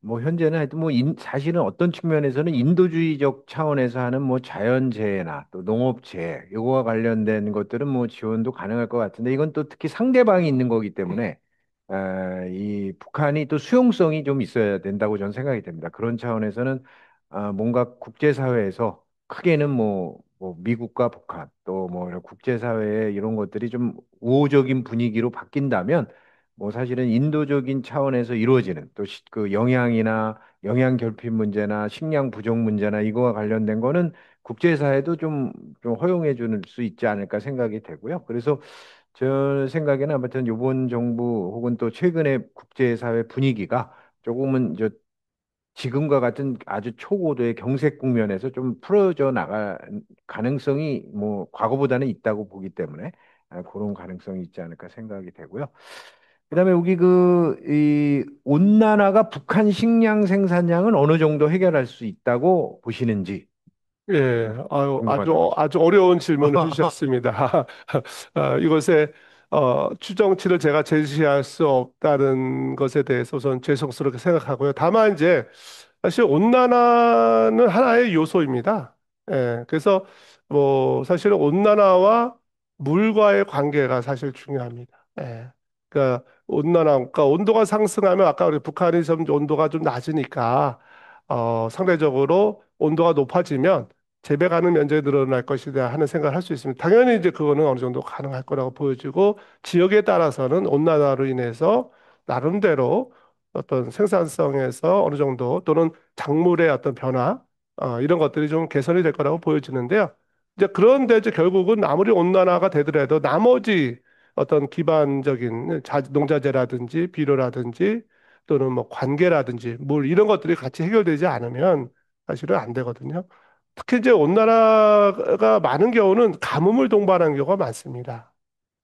뭐 현재는 하여튼 뭐 사실은 어떤 측면에서는 인도주의적 차원에서 하는 뭐 자연재해나 또 농업재해 요거와 관련된 것들은 뭐 지원도 가능할 것 같은데 이건 또 특히 상대방이 있는 거기 때문에 이 북한이 또 수용성이 좀 있어야 된다고 저는 생각이 됩니다. 그런 차원에서는 뭔가 국제사회에서 크게는 뭐 미국과 북한 또 뭐 이런 국제사회의 이런 것들이 좀 우호적인 분위기로 바뀐다면 뭐 사실은 인도적인 차원에서 이루어지는 또 그 영양이나 영양 결핍 문제나 식량 부족 문제나 이거와 관련된 거는 국제사회도 좀 허용해 줄 수 있지 않을까 생각이 되고요. 그래서 저 생각에는 아무튼 이번 정부 혹은 또 최근의 국제사회 분위기가 조금은 지금과 같은 아주 초고도의 경색 국면에서 좀 풀어져 나갈 가능성이 뭐 과거보다는 있다고 보기 때문에 그런 가능성이 있지 않을까 생각이 되고요. 그다음에 여기 이 온난화가 북한 식량 생산량은 어느 정도 해결할 수 있다고 보시는지 예, 아유, 궁금하더라고요. 아주 어려운 질문을 주셨습니다. 이것에 추정치를 제가 제시할 수 없다는 것에 대해서 우선 죄송스럽게 생각하고요. 다만 이제 사실 온난화는 하나의 요소입니다. 예, 그래서 뭐 사실은 온난화와 물과의 관계가 사실 중요합니다. 예, 그러니까 그러니까 온도가 상승하면 아까 우리 북한이 좀 온도가 좀 낮으니까 상대적으로 온도가 높아지면 재배 가능 면적이 늘어날 것이다 하는 생각을 할 수 있습니다. 당연히 이제 그거는 어느 정도 가능할 거라고 보여지고 지역에 따라서는 온난화로 인해서 나름대로 어떤 생산성에서 어느 정도 또는 작물의 어떤 변화 이런 것들이 좀 개선이 될 거라고 보여지는데요. 이제 그런데 이제 결국은 아무리 온난화가 되더라도 나머지 어떤 기반적인 농자재라든지 비료라든지 또는 뭐 관계라든지 물 이런 것들이 같이 해결되지 않으면 사실은 안 되거든요. 특히 이제 온난화가 많은 경우는 가뭄을 동반하는 경우가 많습니다.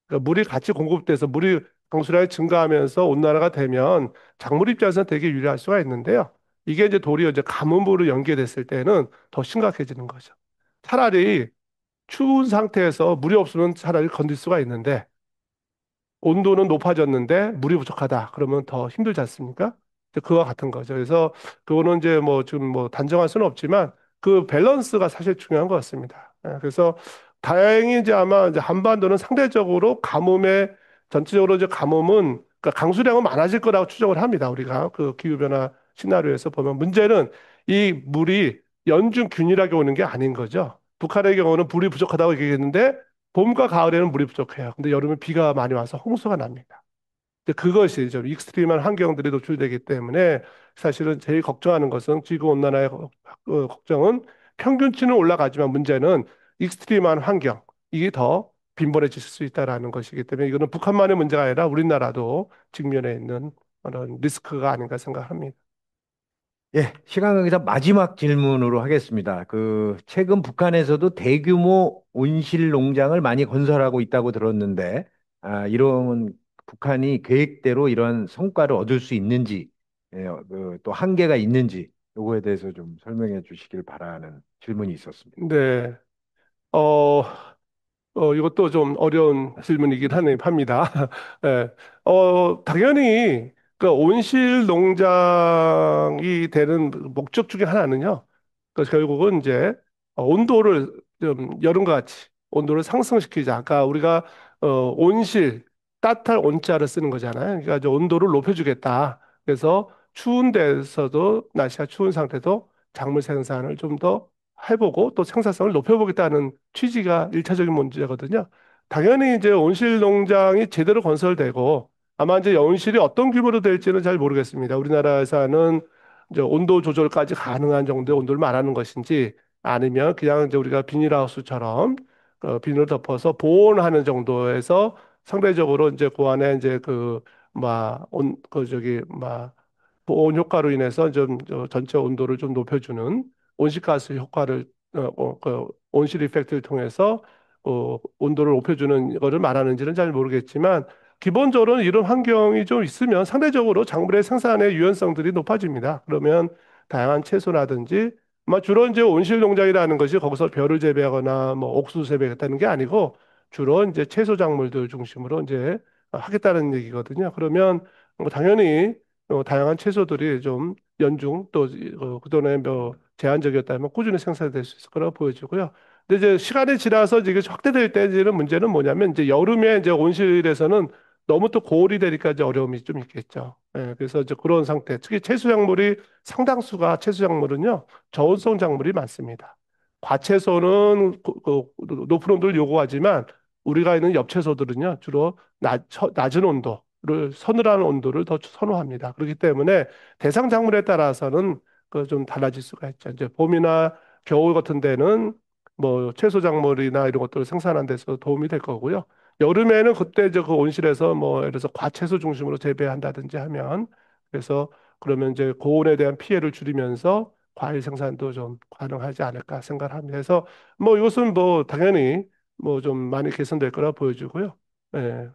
그러니까 물이 같이 공급돼서 물이 강수량이 증가하면서 온난화가 되면 작물 입장에서는 되게 유리할 수가 있는데요. 이게 이제 도리어 이제 가뭄으로 연계됐을 때는 더 심각해지는 거죠. 차라리 추운 상태에서 물이 없으면 차라리 건들 수가 있는데 온도는 높아졌는데 물이 부족하다. 그러면 더 힘들지 않습니까? 이제 그와 같은 거죠. 그래서 그거는 이제 뭐 지금 뭐 단정할 수는 없지만 그 밸런스가 사실 중요한 것 같습니다. 그래서 다행히 이제 아마 이제 한반도는 상대적으로 가뭄에 전체적으로 이제 가뭄은 그러니까 강수량은 많아질 거라고 추정을 합니다. 우리가 그 기후변화 시나리오에서 보면 문제는 이 물이 연중 균일하게 오는 게 아닌 거죠. 북한의 경우는 물이 부족하다고 얘기했는데 봄과 가을에는 물이 부족해요. 근데 여름에 비가 많이 와서 홍수가 납니다. 근데 그것이 좀 익스트림한 환경들이 노출되기 때문에 사실은 제일 걱정하는 것은 지구 온난화의 걱정은 평균치는 올라가지만 문제는 익스트림한 환경 이게 더 빈번해질 수 있다라는 것이기 때문에 이거는 북한만의 문제가 아니라 우리나라도 직면해 있는 그런 리스크가 아닌가 생각합니다. 예, 시간 관계상 마지막 질문으로 하겠습니다. 최근 북한에서도 대규모 온실 농장을 많이 건설하고 있다고 들었는데, 이런 북한이 계획대로 이런 성과를 얻을 수 있는지, 예, 또 한계가 있는지, 요거에 대해서 좀 설명해 주시길 바라는 질문이 있었습니다. 네. 어, 이것도 좀 어려운 질문이긴 합니다. 예. 당연히, 그 온실 농장이 되는 목적 중에 하나는요. 그 결국은 이제 온도를 좀 여름과 같이 온도를 상승시키자. 아까 우리가 온실, 따뜻할 온자를 쓰는 거잖아요. 그러니까 이제 온도를 높여주겠다. 그래서 추운 데서도 날씨가 추운 상태도 작물 생산을 좀 더 해보고 또 생산성을 높여보겠다는 취지가 일차적인 문제거든요. 당연히 이제 온실 농장이 제대로 건설되고 아마 이제 온실이 어떤 규모로 될지는 잘 모르겠습니다. 우리나라에서는 이제 온도 조절까지 가능한 정도의 온도를 말하는 것인지 아니면 그냥 이제 우리가 비닐하우스처럼 비닐을 덮어서 보온하는 정도에서 상대적으로 이제 그 안에 이제 그 저기 보온 효과로 인해서 좀저 전체 온도를 좀 높여주는 온실가스 효과를 그 온실 이펙트를 통해서 온도를 높여주는 거를 말하는지는 잘 모르겠지만 기본적으로는 이런 환경이 좀 있으면 상대적으로 작물의 생산의 유연성들이 높아집니다. 그러면 다양한 채소라든지 주로 이제 온실 농장이라는 것이 거기서 벼를 재배하거나 뭐 옥수수 재배하겠다는 게 아니고 주로 이제 채소 작물들 중심으로 이제 하겠다는 얘기거든요. 그러면 뭐 당연히 다양한 채소들이 좀 연중 또 그동안에 뭐 제한적이었다면 꾸준히 생산될 수 있을 거라고 보여지고요. 근데 이제 시간이 지나서 이게 확대될 때는 문제는 뭐냐면 이제 여름에 이제 온실에서는 너무 또 고온이 되니까 이제 어려움이 좀 있겠죠. 예, 그래서 이제 그런 상태. 특히 채소작물이 상당수가 채소작물은요 저온성 작물이 많습니다. 과채소는 높은 온도를 요구하지만 우리가 있는 엽채소들은요 주로 낮은 온도를 서늘한 온도를 더 선호합니다. 그렇기 때문에 대상 작물에 따라서는 그 좀 달라질 수가 있죠. 이제 봄이나 겨울 같은 데는 뭐 채소 작물이나 이런 것들을 생산하는 데서 도움이 될 거고요. 여름에는 그때 이제 그 온실에서 뭐 예를 들어서 과채소 중심으로 재배한다든지 하면 그래서 그러면 이제 고온에 대한 피해를 줄이면서 과일 생산도 좀 가능하지 않을까 생각을 합니다. 그래서 뭐 이것은 뭐 당연히 뭐 좀 많이 개선될 거라 보여지고요. 예.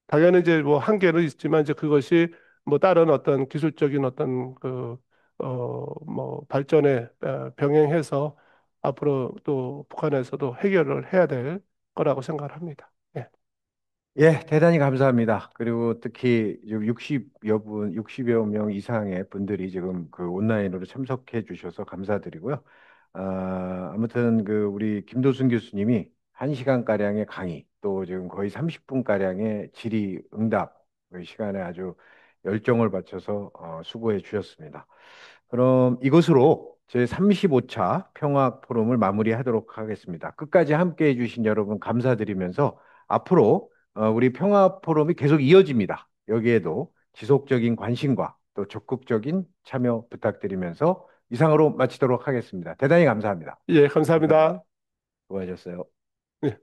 당연히 이제 뭐 한계는 있지만 이제 그것이 뭐 다른 어떤 기술적인 어떤 뭐 발전에 병행해서 앞으로 또 북한에서도 해결을 해야 될 거라고 생각을 합니다. 예. 예, 대단히 감사합니다. 그리고 특히 60여 명 이상의 분들이 지금 그 온라인으로 참석해 주셔서 감사드리고요. 아무튼 우리 김도순 교수님이 1시간가량의 강의, 또 지금 거의 30분가량의 질의응답 그 시간에 아주 열정을 바쳐서 수고해 주셨습니다. 그럼 이것으로 제 35차 평화 포럼을 마무리하도록 하겠습니다. 끝까지 함께 해주신 여러분 감사드리면서 앞으로 우리 평화 포럼이 계속 이어집니다. 여기에도 지속적인 관심과 또 적극적인 참여 부탁드리면서 이상으로 마치도록 하겠습니다. 대단히 감사합니다. 예, 감사합니다. 수고하셨어요. 예.